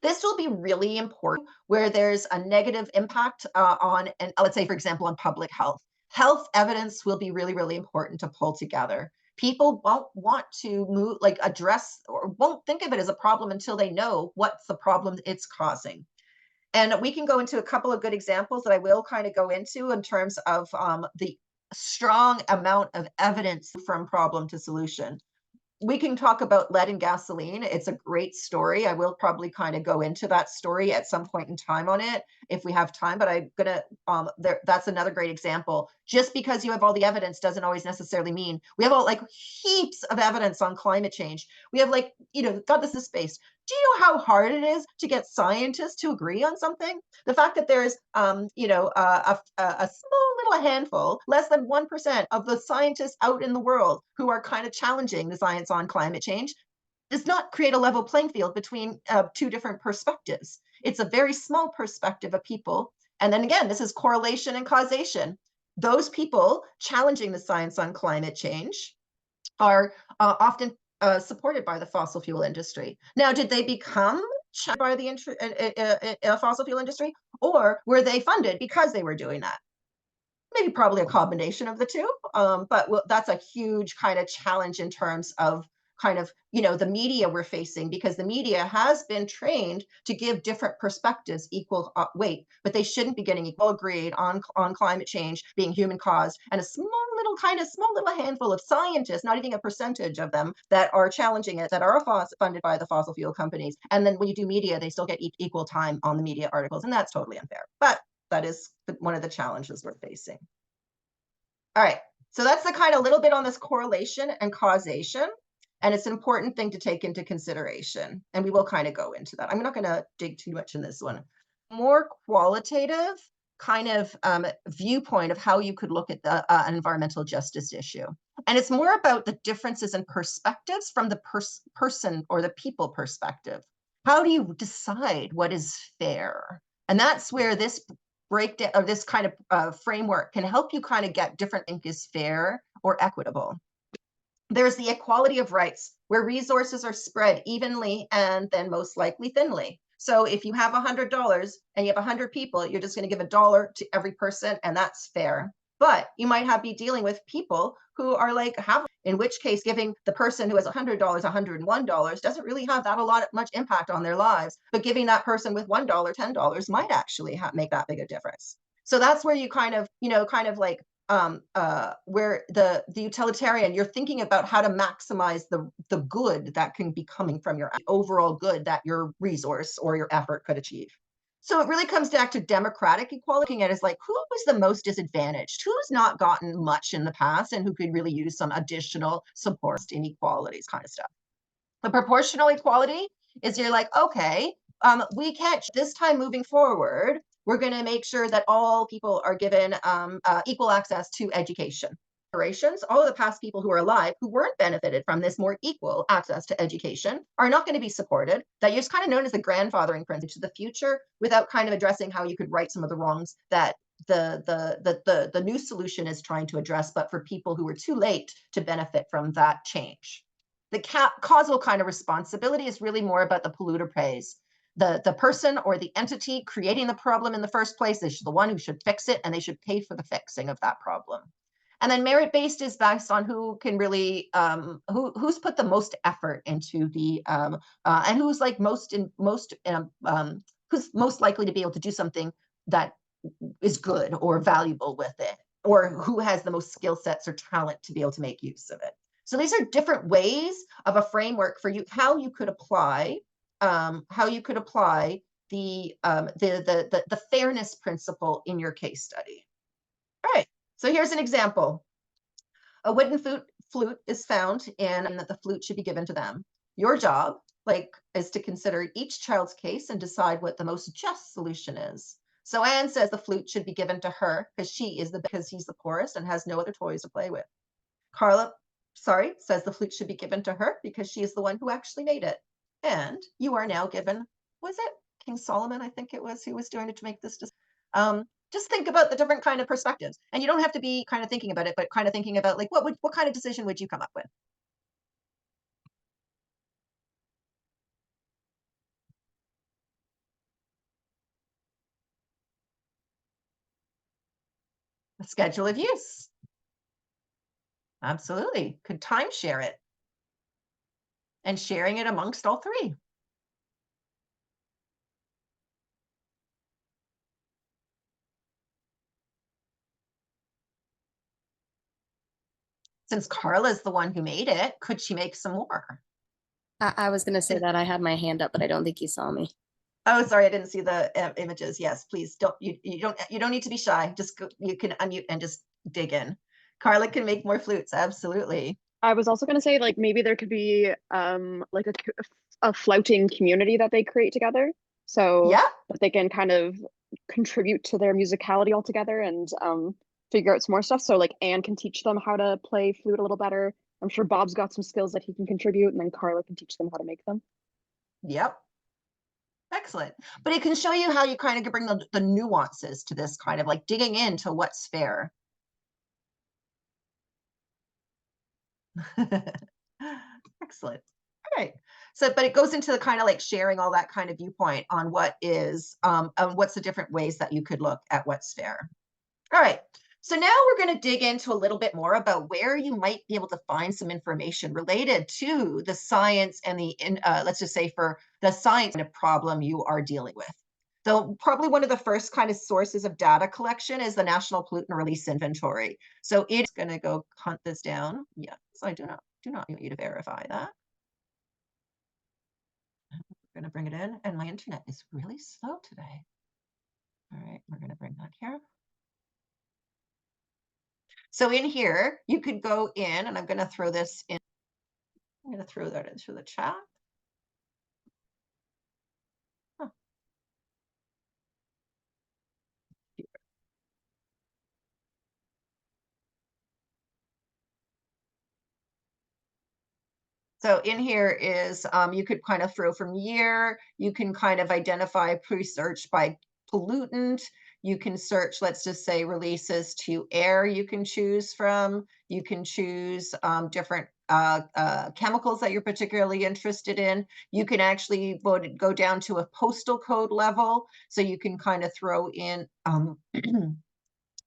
This will be really important where there's a negative impact on, and let's say, for example, on public health. Health evidence will be really, really important to pull together. People won't want to address or won't think of it as a problem until they know what's the problem it's causing. And we can go into a couple of good examples that I will kind of go into in terms of the strong amount of evidence from problem to solution. We can talk about lead in gasoline. It's a great story. I will probably kind of go into that story at some point in time on it if we have time, but I'm gonna, that's another great example. Just because you have all the evidence doesn't always necessarily mean we have heaps of evidence on climate change. We have God, this is space. Do you know how hard it is to get scientists to agree on something? The fact that there's, a small little a handful, less than 1% of the scientists out in the world who are kind of challenging the science on climate change does not create a level playing field between two different perspectives. It's a very small perspective of people. And then again, this is correlation and causation. Those people challenging the science on climate change are often supported by the fossil fuel industry. Now, did they become by the fossil fuel industry, or were they funded because they were doing that? Maybe probably a combination of the two, but that's a huge kind of challenge in terms of kind of, you know, the media we're facing, because the media has been trained to give different perspectives equal weight, but they shouldn't be getting equal grade on climate change being human caused, and a small little handful of scientists, not even a percentage of them, that are challenging it, that are funded by the fossil fuel companies. And then when you do media, they still get equal time on the media articles, and that's totally unfair. But that is one of the challenges we're facing. All right, so that's the kind of little bit on this correlation and causation. And it's an important thing to take into consideration. And we will kind of go into that. I'm not going to dig too much in this one. More qualitative kind of viewpoint of how you could look at the an environmental justice issue. And it's more about the differences in perspectives from the person or the people perspective. How do you decide what is fair? And that's where this breakdown of this kind of framework can help you kind of get different think is fair or equitable. There's the equality of rights, where resources are spread evenly and then most likely thinly. So if you have $100 and you have 100 people, you're just going to give $1 to every person, and that's fair. But you might be dealing with people who are like in which case giving the person who has $100 $101 doesn't really have much impact on their lives, but giving that person with $1 $10 might actually make that big a difference. So that's where you kind of, you know, kind of like where the utilitarian, you're thinking about how to maximize the good that can be coming from your overall good that your resource or your effort could achieve. So it really comes back to democratic equality, and it's like, who was the most disadvantaged? Who's not gotten much in the past and who could really use some additional support inequalities kind of stuff. The proportional equality is you're like, okay, we can't this time moving forward, we're going to make sure that all people are given equal access to education. All of the past people who are alive who weren't benefited from this more equal access to education are not going to be supported. That is kind of known as the grandfathering principle to the future, without kind of addressing how you could right some of the wrongs that the new solution is trying to address, but for people who were too late to benefit from that change. The causal kind of responsibility is really more about the polluter pays. The person or the entity creating the problem in the first place is the one who should fix it, and they should pay for the fixing of that problem. And then merit-based is based on who can really who's put the most effort into the and who's like who's most likely to be able to do something that is good or valuable with it, or who has the most skill sets or talent to be able to make use of it. So these are different ways of a framework for you, how you could apply the fairness principle in your case study. All right, so here's an example. A wooden flute is found and that the flute should be given to them. Your job, is to consider each child's case and decide what the most just solution is. So Anne says the flute should be given to her because he's the poorest and has no other toys to play with. Carla, says the flute should be given to her because she is the one who actually made it. And you are now given, was it King Solomon, I think it was, who was doing it to make this decision? Just think about the different kind of perspectives. And you don't have to be kind of thinking about it, but kind of thinking about what kind of decision would you come up with? A schedule of use. Absolutely. Could time share it. And sharing it amongst all three. Since Carla's the one who made it, could she make some more? I was going to say that I had my hand up, but I don't think you saw me. Oh, sorry, I didn't see the images. Yes, please don't. You don't need to be shy. Just go, you can unmute and just dig in. Carla can make more flutes. Absolutely. I was also going to say, like, maybe there could be like a flouting community that they create together, so yeah, that they can kind of contribute to their musicality altogether and figure out some more stuff. So like Anne can teach them how to play flute a little better. I'm sure Bob's got some skills that he can contribute, and then Carla can teach them how to make them. Yep. Excellent. But it can show you how you kind of can bring the nuances to this, kind of like digging into what's fair. Excellent. All right. So, but it goes into the kind of like sharing all that kind of viewpoint on what is, on what's the different ways that you could look at what's fair. All right. So now we're going to dig into a little bit more about where you might be able to find some information related to the science and the, let's just say for the science kind of problem you are dealing with. So probably one of the first kind of sources of data collection is the National Pollutant Release Inventory. So it's going to go hunt this down. Yes, I do not want you to verify that. We're going to bring it in, and my internet is really slow today. All right, we're going to bring that here. So in here, you could go in, and I'm going to throw this in. I'm going to throw that into the chat. Huh. So in here is, you could kind of throw from year, you can kind of identify pre-search by pollutant, you can search, let's just say releases to air you can choose from, you can choose different chemicals that you're particularly interested in. You can actually go down to a postal code level, so you can kind of throw in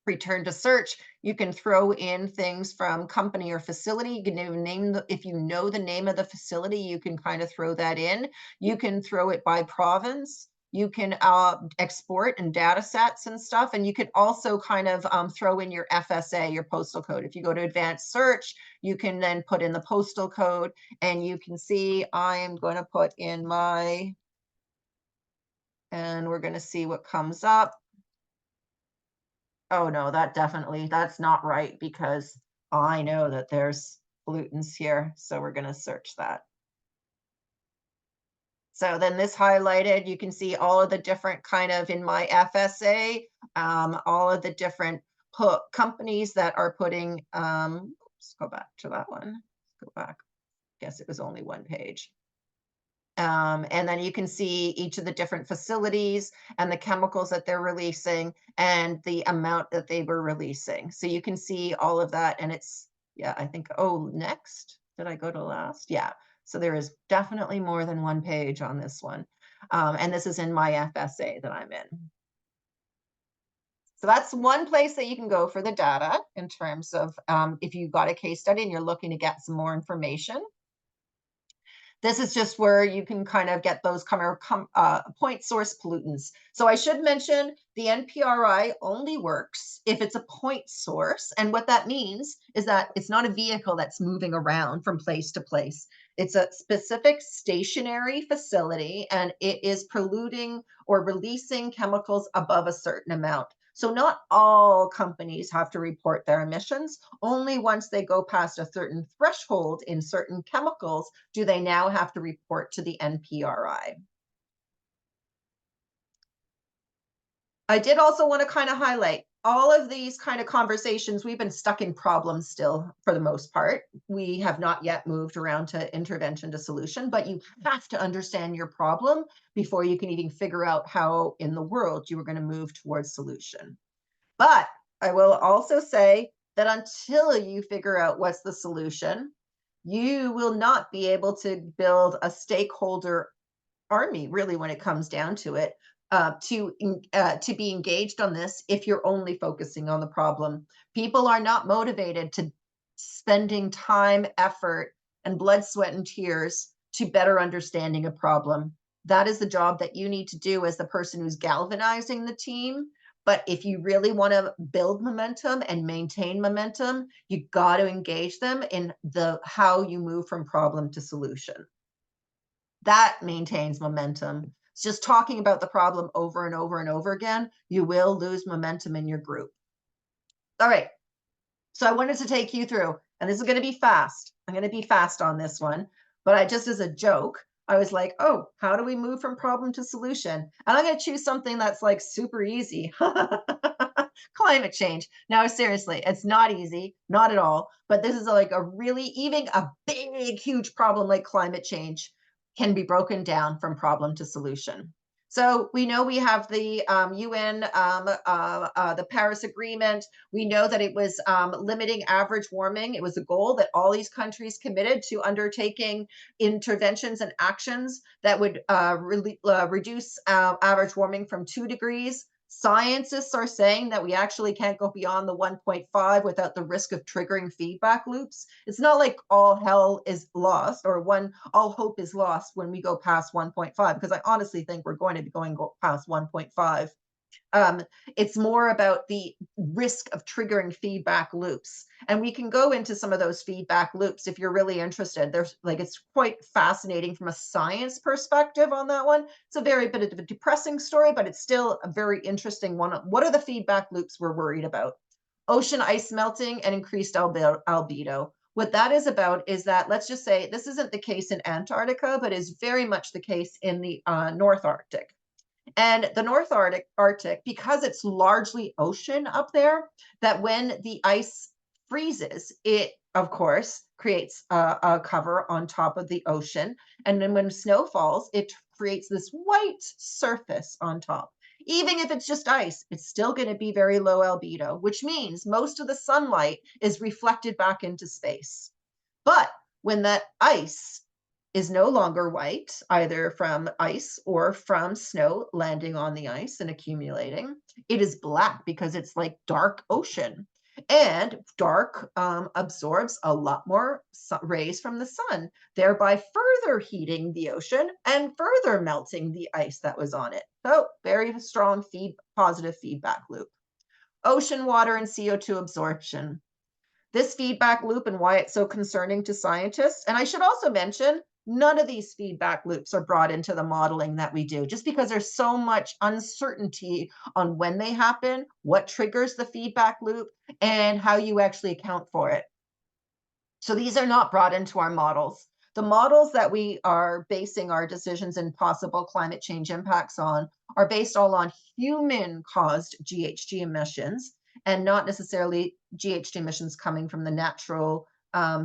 return to search. You can throw in things from company or facility. You can even name if you know the name of the facility, you can kind of throw that in. You can throw it by province. You can export and data sets and stuff. And you can also kind of throw in your FSA, your postal code. If you go to advanced search, you can then put in the postal code, and you can see I am going to put in my, and we're going to see what comes up. Oh no, that's not right, because I know that there's pollutants here. So we're going to search that. So then this highlighted, you can see all of the different kind of in my FSA, all of the different companies that are putting, let's go back to that one. Let's go back. Guess it was only one page. And then you can see each of the different facilities and the chemicals that they're releasing and the amount that they were releasing. So you can see all of that, and it's, yeah, I think, oh, next, did I go to last? Yeah, so there is definitely more than one page on this one. And this is in my FSA that I'm in. So that's one place that you can go for the data in terms of if you've got a case study and you're looking to get some more information. This is just where you can kind of get those point source pollutants. So I should mention the NPRI only works if it's a point source. And what that means is that it's not a vehicle that's moving around from place to place. It's a specific stationary facility, and it is polluting or releasing chemicals above a certain amount. So not all companies have to report their emissions. Only once they go past a certain threshold in certain chemicals do they now have to report to the NPRI. I did also want to kind of highlight all of these kind of conversations. We've been stuck in problems still for the most part. We have not yet moved around to intervention to solution, but you have to understand your problem before you can even figure out how in the world you are going to move towards solution. But I will also say that until you figure out what's the solution, you will not be able to build a stakeholder army, really, when it comes down to it, to be engaged on this if you're only focusing on the problem. People are not motivated to spending time, effort, and blood, sweat, and tears to better understanding a problem. That is the job that you need to do as the person who's galvanizing the team. But if you really want to build momentum and maintain momentum, you got to engage them in how you move from problem to solution. That maintains momentum. It's just talking about the problem over and over and over again, you will lose momentum in your group. All right. So I wanted to take you through, and this is going to be fast. I'm going to be fast on this one, but I just as a joke, I was like, oh, how do we move from problem to solution? And I'm going to choose something that's like super easy. climate change. Now, seriously, it's not easy, not at all, but this is like even a big, huge problem like climate change can be broken down from problem to solution. So we know we have the UN, the Paris Agreement. We know that it was limiting average warming. It was a goal that all these countries committed to undertaking interventions and actions that would reduce average warming from 2 degrees. Scientists are saying that we actually can't go beyond the 1.5 without the risk of triggering feedback loops. It's not like all hell is lost or all hope is lost when we go past 1.5, because I honestly think we're going to be going past 1.5. It's more about the risk of triggering feedback loops. And we can go into some of those feedback loops if you're really interested. It's quite fascinating from a science perspective on that one. It's a very bit of a depressing story, but it's still a very interesting one. What are the feedback loops we're worried about? Ocean ice melting and increased albedo. What that is about is that, let's just say, this isn't the case in Antarctica, but is very much the case in the North Arctic. And the North Arctic, because it's largely ocean up there, that when the ice freezes, it, of course, creates a cover on top of the ocean. And then when snow falls, it creates this white surface on top. Even if it's just ice, it's still going to be very low albedo, which means most of the sunlight is reflected back into space. But when that ice is no longer white, either from ice or from snow landing on the ice and accumulating, it is black because it's like dark ocean. And dark absorbs a lot more rays from the sun, thereby further heating the ocean and further melting the ice that was on it. So very strong positive feedback loop. Ocean water and CO2 absorption. This feedback loop and why it's so concerning to scientists. And I should also mention, none of these feedback loops are brought into the modeling that we do, just because there's so much uncertainty on when they happen, what triggers the feedback loop, and how you actually account for it. So these are not brought into our models. The models that we are basing our decisions and possible climate change impacts on are based all on human-caused GHG emissions, and not necessarily GHG emissions coming from the natural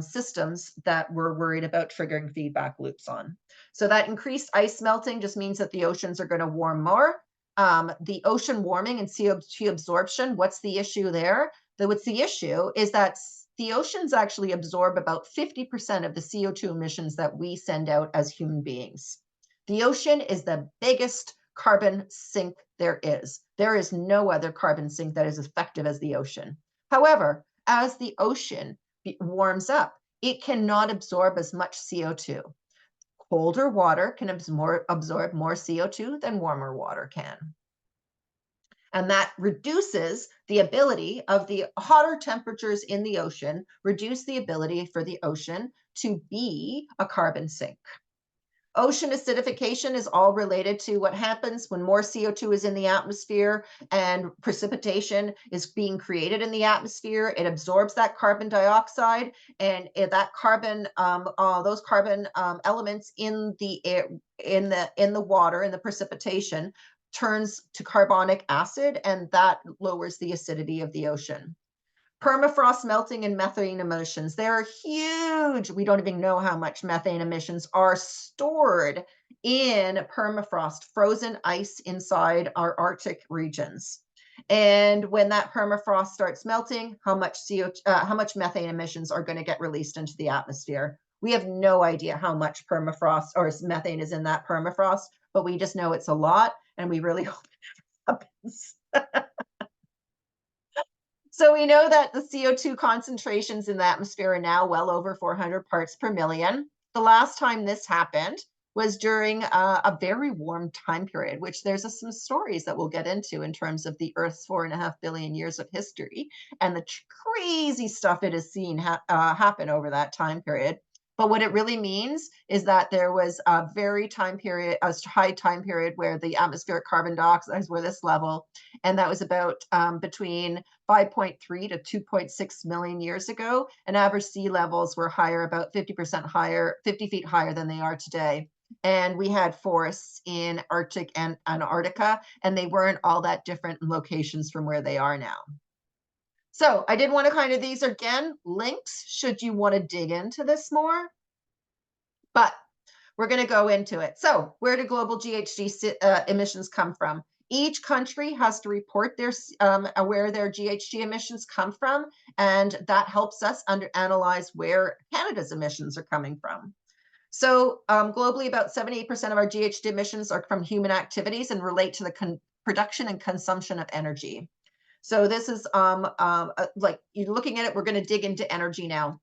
systems that we're worried about triggering feedback loops on. So that increased ice melting just means that the oceans are going to warm more. The ocean warming and CO2 absorption, what's the issue there? What's the issue is that the oceans actually absorb about 50% of the CO2 emissions that we send out as human beings. The ocean is the biggest carbon sink there is. There is no other carbon sink that is effective as the ocean. However, as the ocean warms up, it cannot absorb as much CO2. Colder water can absorb more CO2 than warmer water can. And that reduces the ability of the hotter temperatures in the ocean, reduce the ability for the ocean to be a carbon sink. Ocean acidification is all related to what happens when more CO2 is in the atmosphere and precipitation is being created in the atmosphere. It absorbs that carbon dioxide, and that carbon, those carbon elements in the air, in the water, in the precipitation, turns to carbonic acid, and that lowers the acidity of the ocean. Permafrost melting and methane emissions. They're huge. We don't even know how much methane emissions are stored in permafrost, frozen ice inside our Arctic regions. And when that permafrost starts melting, how much methane emissions are going to get released into the atmosphere? We have no idea how much permafrost or methane is in that permafrost, but we just know it's a lot, and we really hope it never happens. So we know that the CO2 concentrations in the atmosphere are now well over 400 parts per million. The last time this happened was during a very warm time period, which there's some stories that we'll get into in terms of the Earth's 4.5 billion years of history and the crazy stuff it has seen happen over that time period. But what it really means is that there was a high time period where the atmospheric carbon dioxide were this level, and that was about between 5.3 to 2.6 million years ago, and average sea levels were higher, about 50% higher, 50 feet higher than they are today. and we had forests in Arctic and Antarctica, and they weren't all that different in locations from where they are now. So I did want to kind of, these are again links should you want to dig into this more, but we're going to go into it. So where do global GHG emissions come from? Each country has to report their where their GHG emissions come from, and that helps us analyze where Canada's emissions are coming from. So globally, about 78% of our GHG emissions are from human activities and relate to the production and consumption of energy. So this is like you're looking at it, we're going to dig into energy now,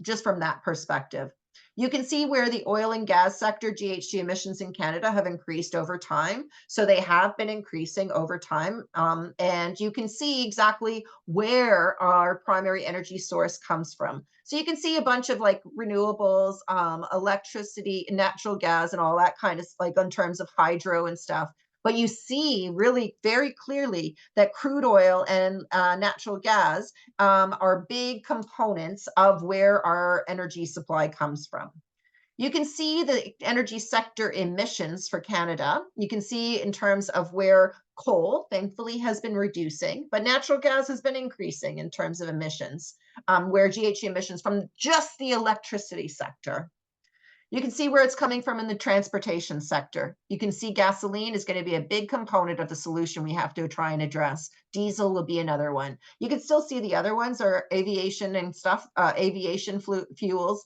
just from that perspective. You can see where the oil and gas sector GHG emissions in Canada have increased over time. So they have been increasing over time. And you can see exactly where our primary energy source comes from. So you can see a bunch of like renewables, electricity, natural gas, and all that kind of like in terms of hydro and stuff. But you see really very clearly that crude oil and natural gas are big components of where our energy supply comes from. You can see the energy sector emissions for Canada. You can see in terms of where coal, thankfully, has been reducing, but natural gas has been increasing in terms of emissions, where GHG emissions from just the electricity sector. You can see where it's coming from in the transportation sector. You can see gasoline is going to be a big component of the solution we have to try and address. Diesel will be another one. You can still see the other ones are aviation and stuff, aviation fuels.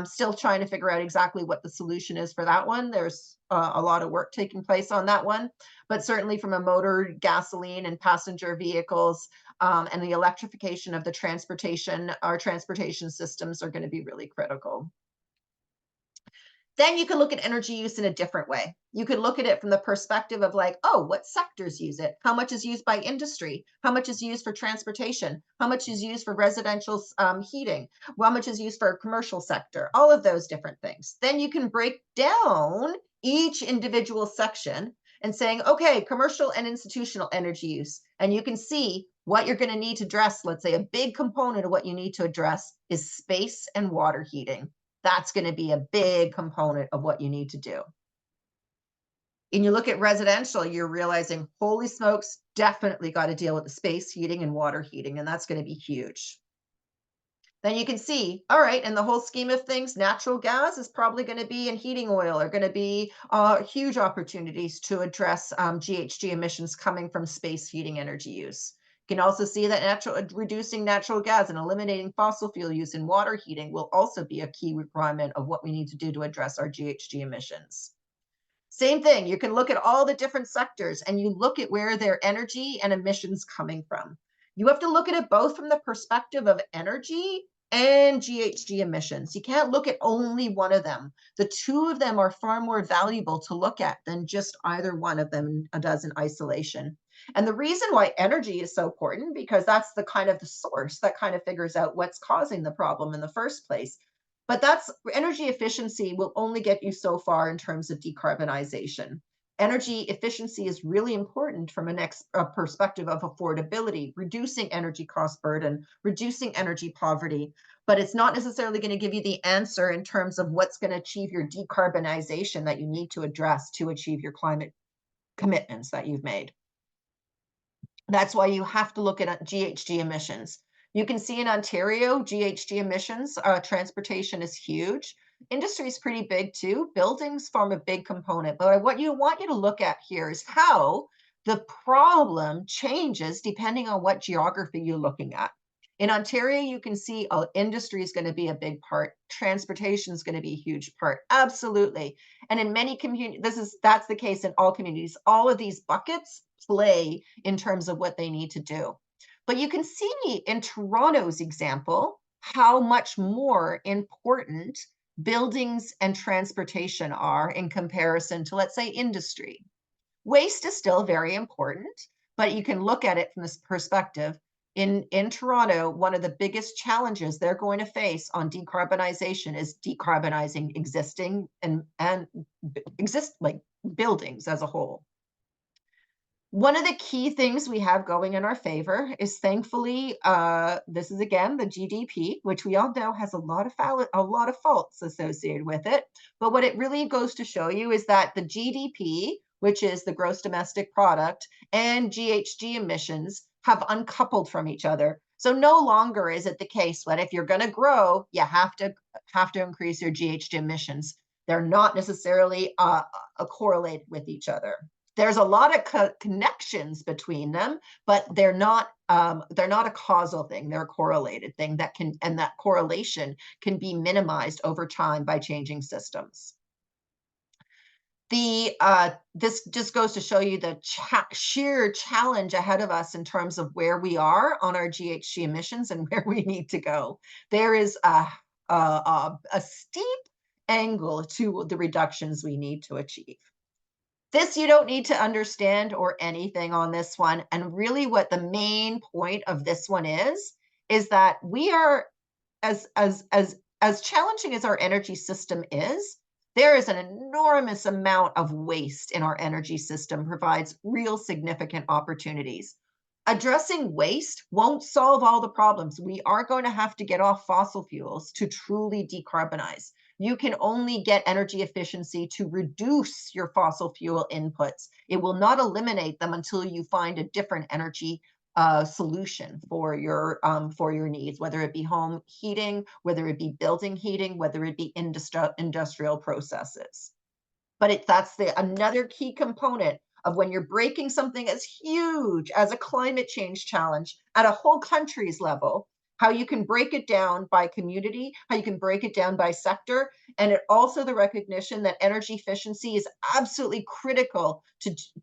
Still trying to figure out exactly what the solution is for that one. There's a lot of work taking place on that one, but certainly from a motor, gasoline and passenger vehicles and the electrification of the transportation, our transportation systems are going to be really critical. Then you can look at energy use in a different way. You could look at it from the perspective of like, oh, what sectors use it? How much is used by industry? How much is used for transportation? How much is used for residential heating? How much is used for commercial sector? All of those different things. Then you can break down each individual section and saying, okay, commercial and institutional energy use. And you can see what you're going to need to address. Let's say a big component of what you need to address is space and water heating. That's going to be a big component of what you need to do. And you look at residential, you're realizing, holy smokes, definitely got to deal with the space heating and water heating, and that's going to be huge. Then you can see, all right, in the whole scheme of things, natural gas is probably going to be, and heating oil are going to be huge opportunities to address GHG emissions coming from space heating energy use. You can also see that reducing natural gas and eliminating fossil fuel use in water heating will also be a key requirement of what we need to do to address our GHG emissions. Same thing, you can look at all the different sectors and you look at where their energy and emissions coming from. You have to look at it both from the perspective of energy and GHG emissions. You can't look at only one of them. The two of them are far more valuable to look at than just either one of them does in isolation. And the reason why energy is so important, because that's the kind of the source that kind of figures out what's causing the problem in the first place. But that's energy efficiency will only get you so far in terms of decarbonization. Energy efficiency is really important from a perspective of affordability, reducing energy cost burden, reducing energy poverty, but it's not necessarily going to give you the answer in terms of what's going to achieve your decarbonization that you need to address to achieve your climate commitments that you've made. That's why you have to look at GHG emissions. You can see in Ontario, GHG emissions, transportation is huge. Industry is pretty big too. Buildings form a big component. But what you want you to look at here is how the problem changes depending on what geography you're looking at. In Ontario, you can see industry is going to be a big part. Transportation is going to be a huge part. Absolutely. And in many communities, that's the case in all communities. All of these buckets play in terms of what they need to do. But you can see in Toronto's example, how much more important buildings and transportation are in comparison to, let's say, industry. Waste is still very important, but you can look at it from this perspective. In Toronto, one of the biggest challenges they're going to face on decarbonization is decarbonizing existing and buildings as a whole. One of the key things we have going in our favor is, thankfully, this is again the GDP, which we all know has a lot of faults associated with it. But what it really goes to show you is that the GDP, which is the gross domestic product, and GHG emissions have uncoupled from each other. So no longer is it the case that if you're going to grow, you have to increase your GHG emissions. They're not necessarily correlated with each other. There's a lot of connections between them, but they're not a causal thing. They're a correlated thing and that correlation can be minimized over time by changing systems. This just goes to show you the sheer challenge ahead of us in terms of where we are on our GHG emissions and where we need to go. There is a steep angle to the reductions we need to achieve. This you don't need to understand or anything on this one. And really what the main point of this one is that we are, as challenging as our energy system is, there is an enormous amount of waste in our energy system, provides real significant opportunities. Addressing waste won't solve all the problems. We are going to have to get off fossil fuels to truly decarbonize. You can only get energy efficiency to reduce your fossil fuel inputs. It will not eliminate them until you find a different energy solution for your needs, whether it be home heating, whether it be building heating, whether it be industrial processes. But that's another key component of when you're breaking something as huge as a climate change challenge at a whole country's level, how you can break it down by community, how you can break it down by sector, and also the recognition that energy efficiency is absolutely critical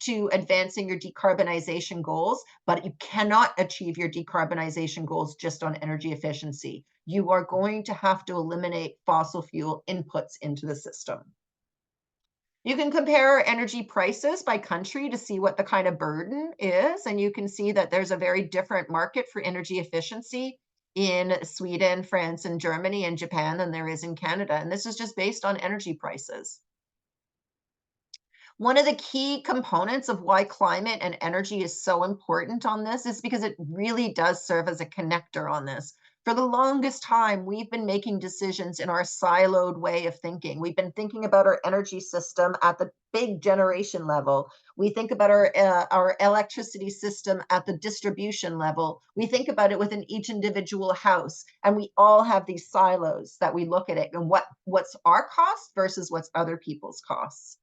to advancing your decarbonization goals, but you cannot achieve your decarbonization goals just on energy efficiency. You are going to have to eliminate fossil fuel inputs into the system. You can compare energy prices by country to see what the kind of burden is, and you can see that there's a very different market for energy efficiency in Sweden, France, and Germany and Japan than there is in Canada. And this is just based on energy prices. One of the key components of why climate and energy is so important on this is because it really does serve as a connector on this. For the longest time, we've been making decisions in our siloed way of thinking. We've been thinking about our energy system at the big generation level. We think about our electricity system at the distribution level. We think about it within each individual house, and we all have these silos that we look at it and what's our cost versus what's other people's costs.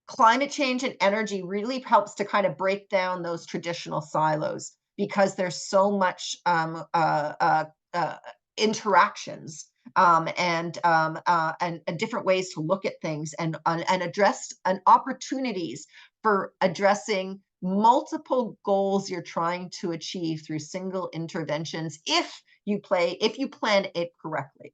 Climate change and energy really helps to kind of break down those traditional silos, because there's so much interactions and different ways to look at things and address opportunities for addressing multiple goals you're trying to achieve through single interventions if you plan it correctly.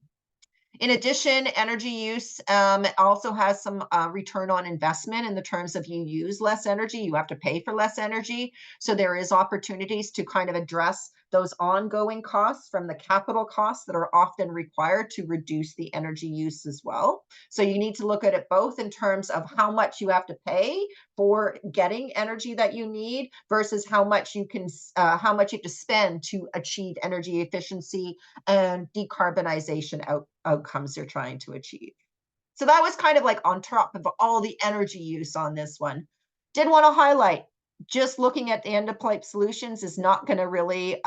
In addition, energy use also has some return on investment in the terms of you use less energy, you have to pay for less energy. So there is opportunities to kind of address those ongoing costs from the capital costs that are often required to reduce the energy use as well. So you need to look at it both in terms of how much you have to pay for getting energy that you need versus how much you have to spend to achieve energy efficiency and decarbonization outcomes you're trying to achieve. So that was kind of like on top of all the energy use on this one. Did want to highlight, just looking at the end-of-pipe solutions is not going to really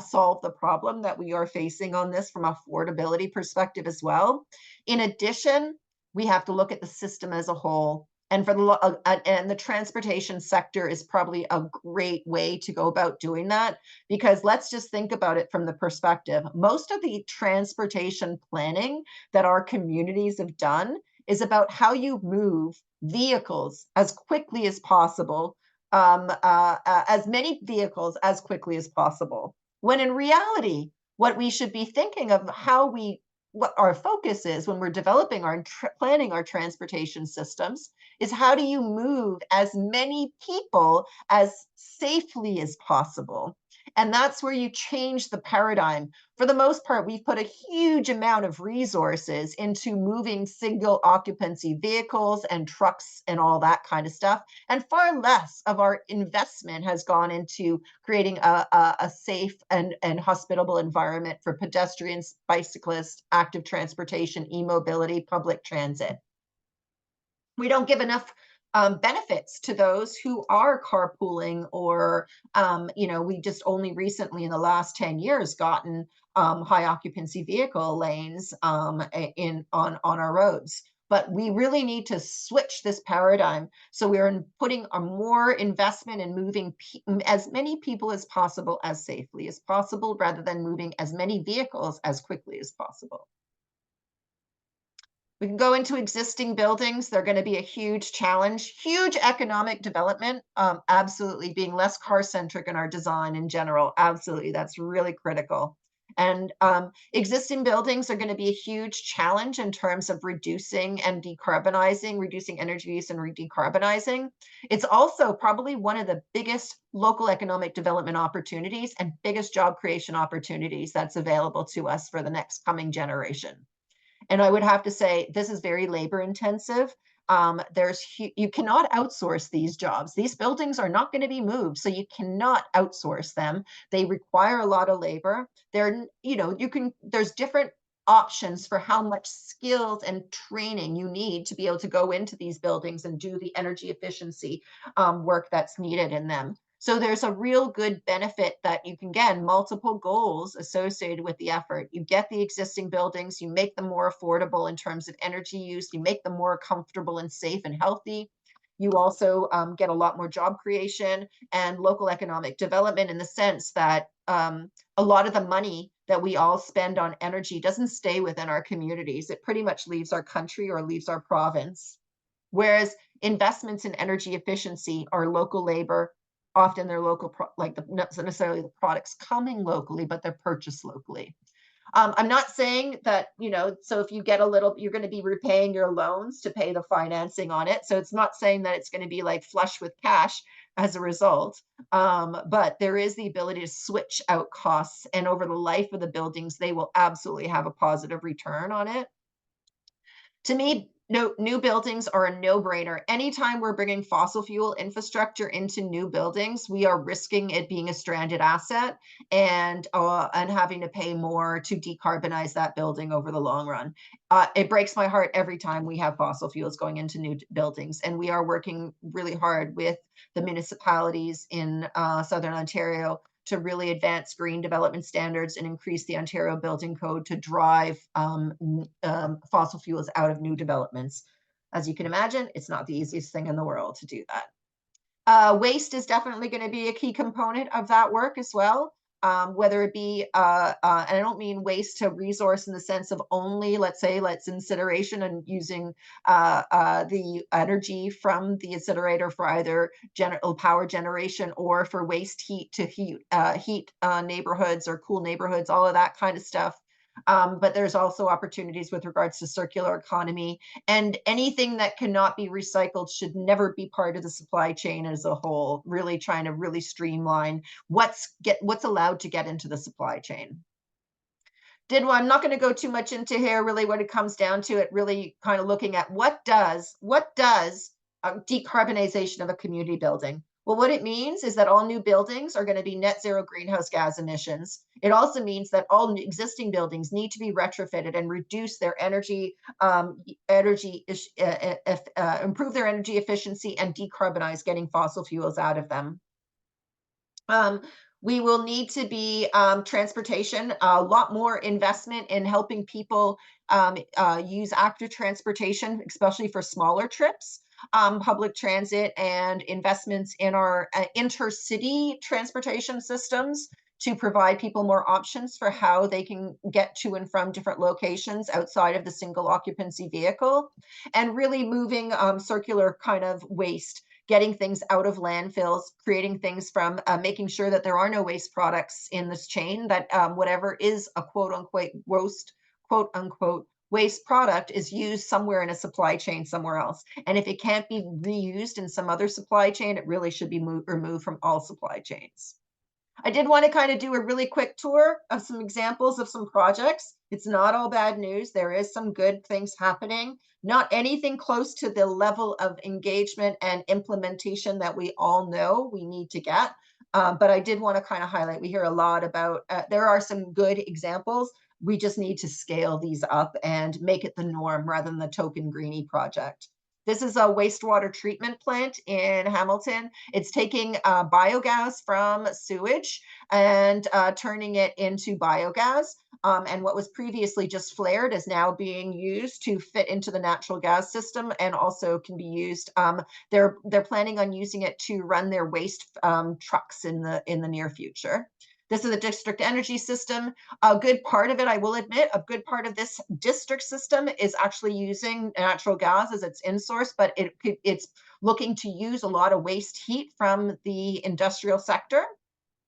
solve the problem that we are facing on this from affordability perspective as well. In addition, we have to look at the system as a whole. And the transportation sector is probably a great way to go about doing that, because let's just think about it from the perspective. Most of the transportation planning that our communities have done is about how you move vehicles as quickly as possible, as many vehicles as quickly as possible. When in reality, what we should be thinking of what our focus is when we're developing planning our transportation systems is how do you move as many people as safely as possible And that's where you change the paradigm. For the most part, we've put a huge amount of resources into moving single occupancy vehicles and trucks and all that kind of stuff. And far less of our investment has gone into creating a safe and hospitable environment for pedestrians, bicyclists, active transportation, e-mobility, public transit. We don't give enough benefits to those who are carpooling, or we just only recently in the last 10 years gotten high occupancy vehicle lanes on our roads. But we really need to switch this paradigm. So we're putting a more investment in moving as many people as possible, as safely as possible, rather than moving as many vehicles as quickly as possible. We can go into existing buildings. They're going to be a huge challenge, huge economic development, absolutely, being less car-centric in our design in general. Absolutely, that's really critical. And existing buildings are going to be a huge challenge in terms of reducing and decarbonizing, reducing energy use and decarbonizing. It's also probably one of the biggest local economic development opportunities and biggest job creation opportunities that's available to us for the next coming generation. And I would have to say, this is very labor intensive. You cannot outsource these jobs. These buildings are not going to be moved, so you cannot outsource them. They require a lot of labor. There's different options for how much skills and training you need to be able to go into these buildings and do the energy efficiency work that's needed in them. So there's a real good benefit that you can get multiple goals associated with the effort. You get the existing buildings, you make them more affordable in terms of energy use, you make them more comfortable and safe and healthy. You also get a lot more job creation and local economic development, in the sense that a lot of the money that we all spend on energy doesn't stay within our communities. It pretty much leaves our country or leaves our province. Whereas investments in energy efficiency are local labor. Often they're local, not necessarily the products coming locally, but they're purchased locally. I'm not saying that, so if you get a little, you're going to be repaying your loans to pay the financing on it. So it's not saying that it's going to be like flush with cash as a result. But there is the ability to switch out costs, and over the life of the buildings, they will absolutely have a positive return on it. To me, new buildings are a no-brainer. Anytime we're bringing fossil fuel infrastructure into new buildings, we are risking it being a stranded asset and having to pay more to decarbonize that building over the long run. It breaks my heart every time we have fossil fuels going into new buildings, and we are working really hard with the municipalities in Southern Ontario to really advance green development standards and increase the Ontario Building Code to drive fossil fuels out of new developments. As you can imagine, it's not the easiest thing in the world to do that. Waste is definitely going to be a key component of that work as well. Whether it be, and I don't mean waste to resource in the sense of only, let's incineration and using the energy from the incinerator for either power generation or for waste heat to heat neighborhoods or cool neighborhoods, all of that kind of stuff. But there's also opportunities with regards to circular economy, and anything that cannot be recycled should never be part of the supply chain as a whole, really trying to streamline what's allowed to get into the supply chain. I'm not going to go too much into here. Really what it comes down to, it really kind of looking at what does decarbonization of a community building. Well, what it means is that all new buildings are going to be net zero greenhouse gas emissions. It also means that all existing buildings need to be retrofitted and reduce their improve their energy efficiency and decarbonize getting fossil fuels out of them. We will need to be transportation, a lot more investment in helping people use active transportation, especially for smaller trips. Public transit and investments in our intercity transportation systems to provide people more options for how they can get to and from different locations outside of the single occupancy vehicle, and really moving circular kind of waste, getting things out of landfills, creating things from making sure that there are no waste products in this chain, that whatever is a quote unquote waste product is used somewhere in a supply chain somewhere else. And if it can't be reused in some other supply chain, it really should be removed from all supply chains. I did want to kind of do a really quick tour of some examples of some projects. It's not all bad news. There is some good things happening. Not anything close to the level of engagement and implementation that we all know we need to get. But I did want to kind of highlight, we hear a lot about, there are some good examples. We just need to scale these up and make it the norm rather than the token greenie project. This is a wastewater treatment plant in Hamilton. It's taking biogas from sewage and turning it into biogas. And what was previously just flared is now being used to fit into the natural gas system, and also can be used. They're planning on using it to run their waste trucks in the near future. This is a district energy system. A good part of it, I will admit, a good part of this district system is actually using natural gas as its in-source, but it's looking to use a lot of waste heat from the industrial sector.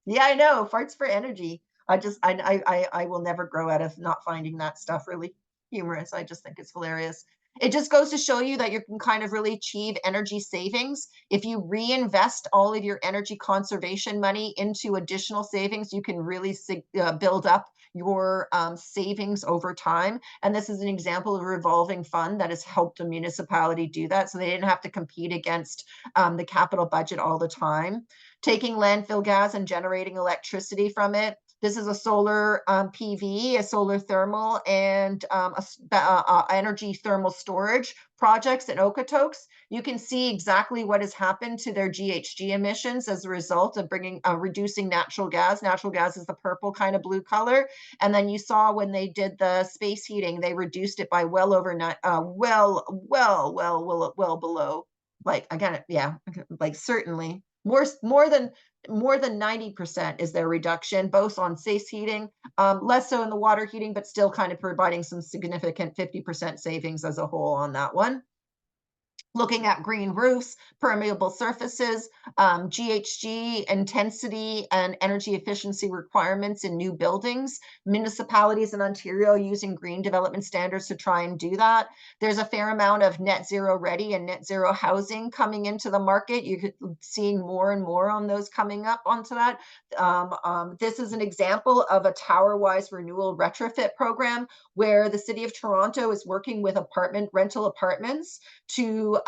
Yeah, I know, farts for energy. I will never grow out of not finding that stuff really humorous. I just think it's hilarious. It just goes to show you that you can kind of really achieve energy savings. If you reinvest all of your energy conservation money into additional savings, you can really build up your savings over time. And this is an example of a revolving fund that has helped a municipality do that. So they didn't have to compete against the capital budget all the time. Taking landfill gas and generating electricity from it. This is a solar PV, a solar thermal, and energy thermal storage projects in Okotoks. You can see exactly what has happened to their GHG emissions as a result of bringing reducing natural gas. Natural gas is the purple kind of blue color. And then you saw when they did the space heating, they reduced it by well over well below. Like again, yeah, like certainly more than 90% is their reduction, both on space heating, less so in the water heating, but still kind of providing some significant 50% savings as a whole on that one. Looking at green roofs, permeable surfaces, GHG intensity and energy efficiency requirements in new buildings. Municipalities in Ontario using green development standards to try and do that. There's a fair amount of net zero ready and net zero housing coming into the market. You're seeing more and more on those coming up onto that. This is an example of a Tower-wise renewal retrofit program where the City of Toronto is working with rental apartments to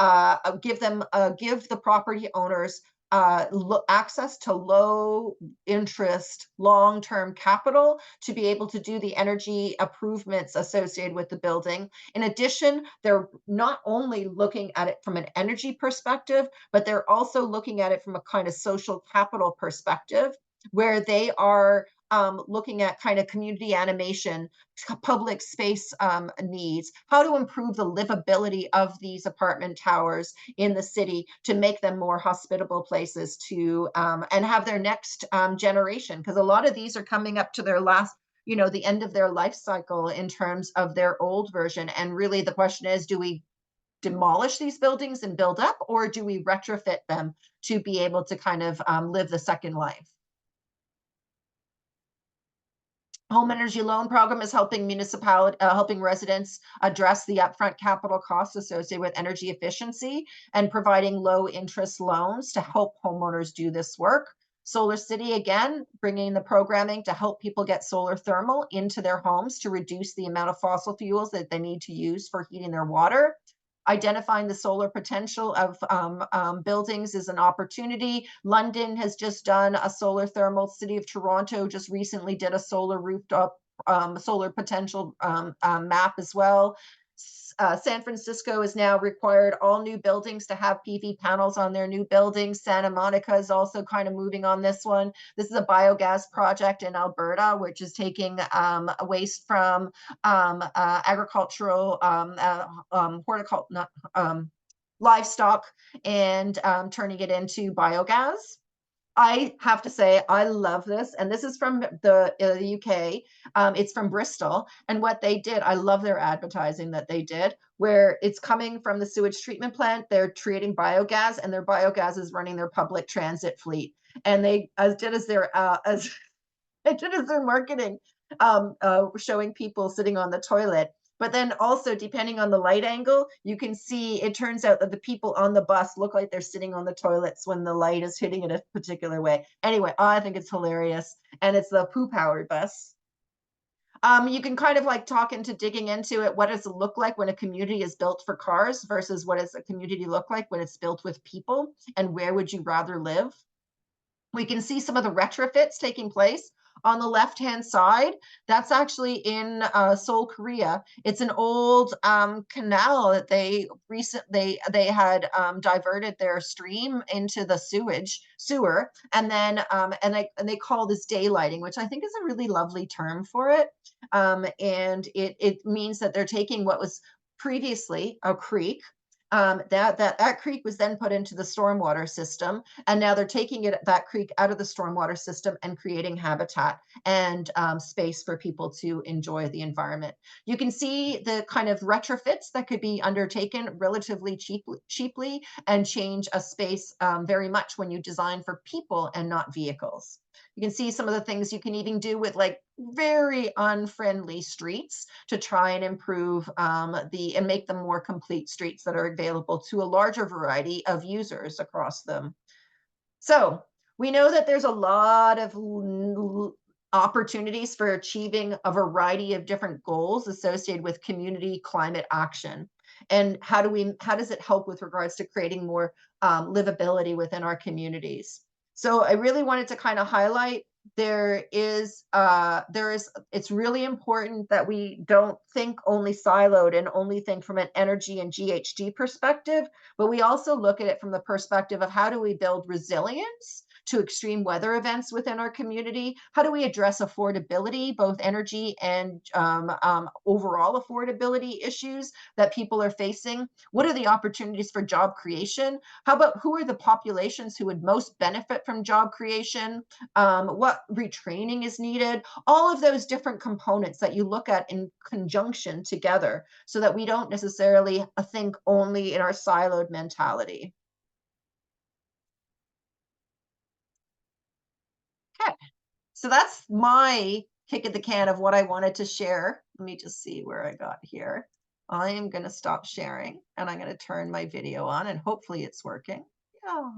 give the property owners access to low interest, long-term capital to be able to do the energy improvements associated with the building. In addition, they're not only looking at it from an energy perspective, but they're also looking at it from a kind of social capital perspective, where they are looking at kind of community animation, public space needs, how to improve the livability of these apartment towers in the city to make them more hospitable places to and have their next generation, because a lot of these are coming up to their last, the end of their life cycle in terms of their old version. And really the question is, do we demolish these buildings and build up, or do we retrofit them to be able to kind of live the second life? Home Energy Loan Program is helping helping residents address the upfront capital costs associated with energy efficiency and providing low interest loans to help homeowners do this work. Solar City, again, bringing the programming to help people get solar thermal into their homes to reduce the amount of fossil fuels that they need to use for heating their water. Identifying the solar potential of buildings is an opportunity. London has just done a solar thermal. City of Toronto just recently did a solar rooftop, solar potential map as well. San Francisco is now required all new buildings to have PV panels on their new buildings. Santa Monica is also kind of moving on this one. This is a biogas project in Alberta, which is taking waste from agricultural, horticulture, livestock, and turning it into biogas. I have to say, I love this. And this is from the UK. It's from Bristol. And what they did, I love their advertising that they did, where it's coming from the sewage treatment plant. They're creating biogas, and their biogas is running their public transit fleet. And they did as their marketing, showing people sitting on the toilet. But then also, depending on the light angle, you can see it turns out that the people on the bus look like they're sitting on the toilets when the light is hitting it a particular way. Anyway, I think it's hilarious. And it's the poo-powered bus. You can kind of like talk into digging into it. What does it look like when a community is built for cars versus what does a community look like when it's built with people? And where would you rather live? We can see some of the retrofits taking place. On the left-hand side, that's actually in Seoul, Korea. It's an old canal that they had diverted their stream into the sewer, and then and they call this daylighting, which I think is a really lovely term for it. And it means that they're taking what was previously a creek. That creek was then put into the stormwater system, and now they're taking that creek out of the stormwater system and creating habitat and space for people to enjoy the environment. You can see the kind of retrofits that could be undertaken relatively cheaply and change a space very much when you design for people and not vehicles. You can see some of the things you can even do with like very unfriendly streets to try and improve and make them more complete streets that are available to a larger variety of users across them. So we know that there's a lot of opportunities for achieving a variety of different goals associated with community climate action. And how does it help with regards to creating more livability within our communities? So I really wanted to kind of highlight it's really important that we don't think only siloed and only think from an energy and GHG perspective, but we also look at it from the perspective of how do we build resilience to extreme weather events within our community? How do we address affordability, both energy and overall affordability issues that people are facing? What are the opportunities for job creation? How about who are the populations who would most benefit from job creation? What retraining is needed? All of those different components that you look at in conjunction together so that we don't necessarily think only in our siloed mentality. Okay, so that's my kick at the can of what I wanted to share. Let me just see where I got here. I am going to stop sharing and I'm going to turn my video on and hopefully it's working. Yeah.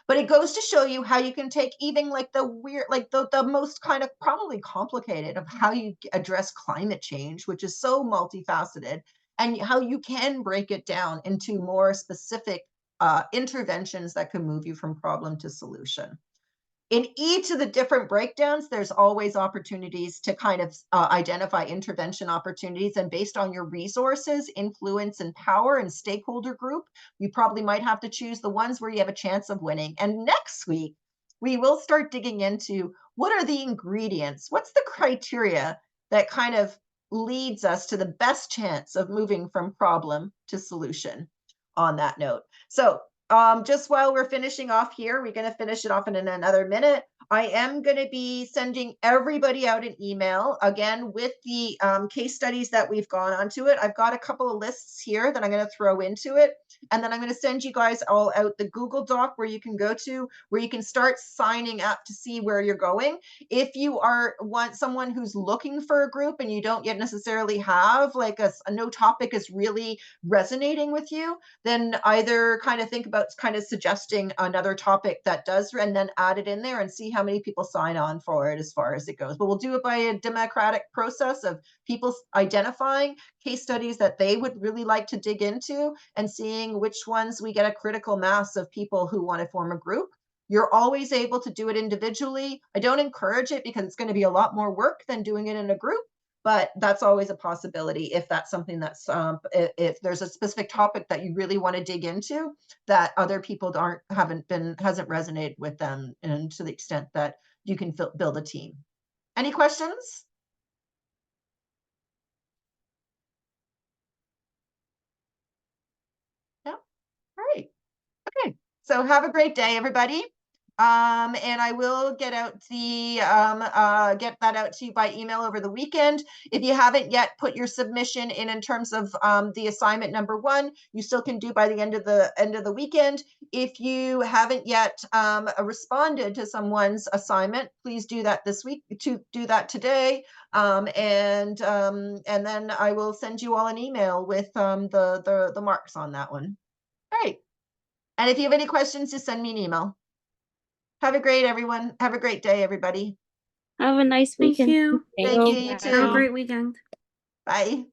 But it goes to show you how you can take even like the weird, like the most kind of probably complicated of how you address climate change, which is so multifaceted, and how you can break it down into more specific interventions that can move you from problem to solution. In each of the different breakdowns, there's always opportunities to kind of identify intervention opportunities. And based on your resources, influence, and power and stakeholder group, you probably might have to choose the ones where you have a chance of winning. And next week, we will start digging into what are the ingredients? What's the criteria that kind of leads us to the best chance of moving from problem to solution on that note? So just while we're finishing off here, we're going to finish it off in another minute. I am going to be sending everybody out an email again with the case studies that we've gone onto it. I've got a couple of lists here that I'm going to throw into it. And then I'm going to send you guys all out the Google Doc where you can go to, where you can start signing up to see where you're going. If you want someone who's looking for a group and you don't yet necessarily have like no topic is really resonating with you, then either kind of think about kind of suggesting another topic that does, and then add it in there and see how many people sign on for it as far as it goes. But we'll do it by a democratic process of people identifying case studies that they would really like to dig into and seeing which ones we get a critical mass of people who want to form a group. You're always able to do it individually. I don't encourage it because it's going to be a lot more work than doing it in a group. But that's always a possibility if that's something that's if there's a specific topic that you really want to dig into that other people hasn't resonated with them, and to the extent that you can build a team. Any questions? No? All right. Okay. So have a great day, everybody. And I will get out the get that out to you by email over the weekend. If you haven't yet put your submission in terms of the assignment number 1, you still can do by the end of the weekend. If you haven't yet responded to someone's assignment, please do that this week. To do that today, and then I will send you all an email with the marks on that one. All right. And if you have any questions, just send me an email. Have a great everyone. Have a great day, everybody. Have a nice Thank weekend. you. Thank you. You Have a too. great weekend. Bye.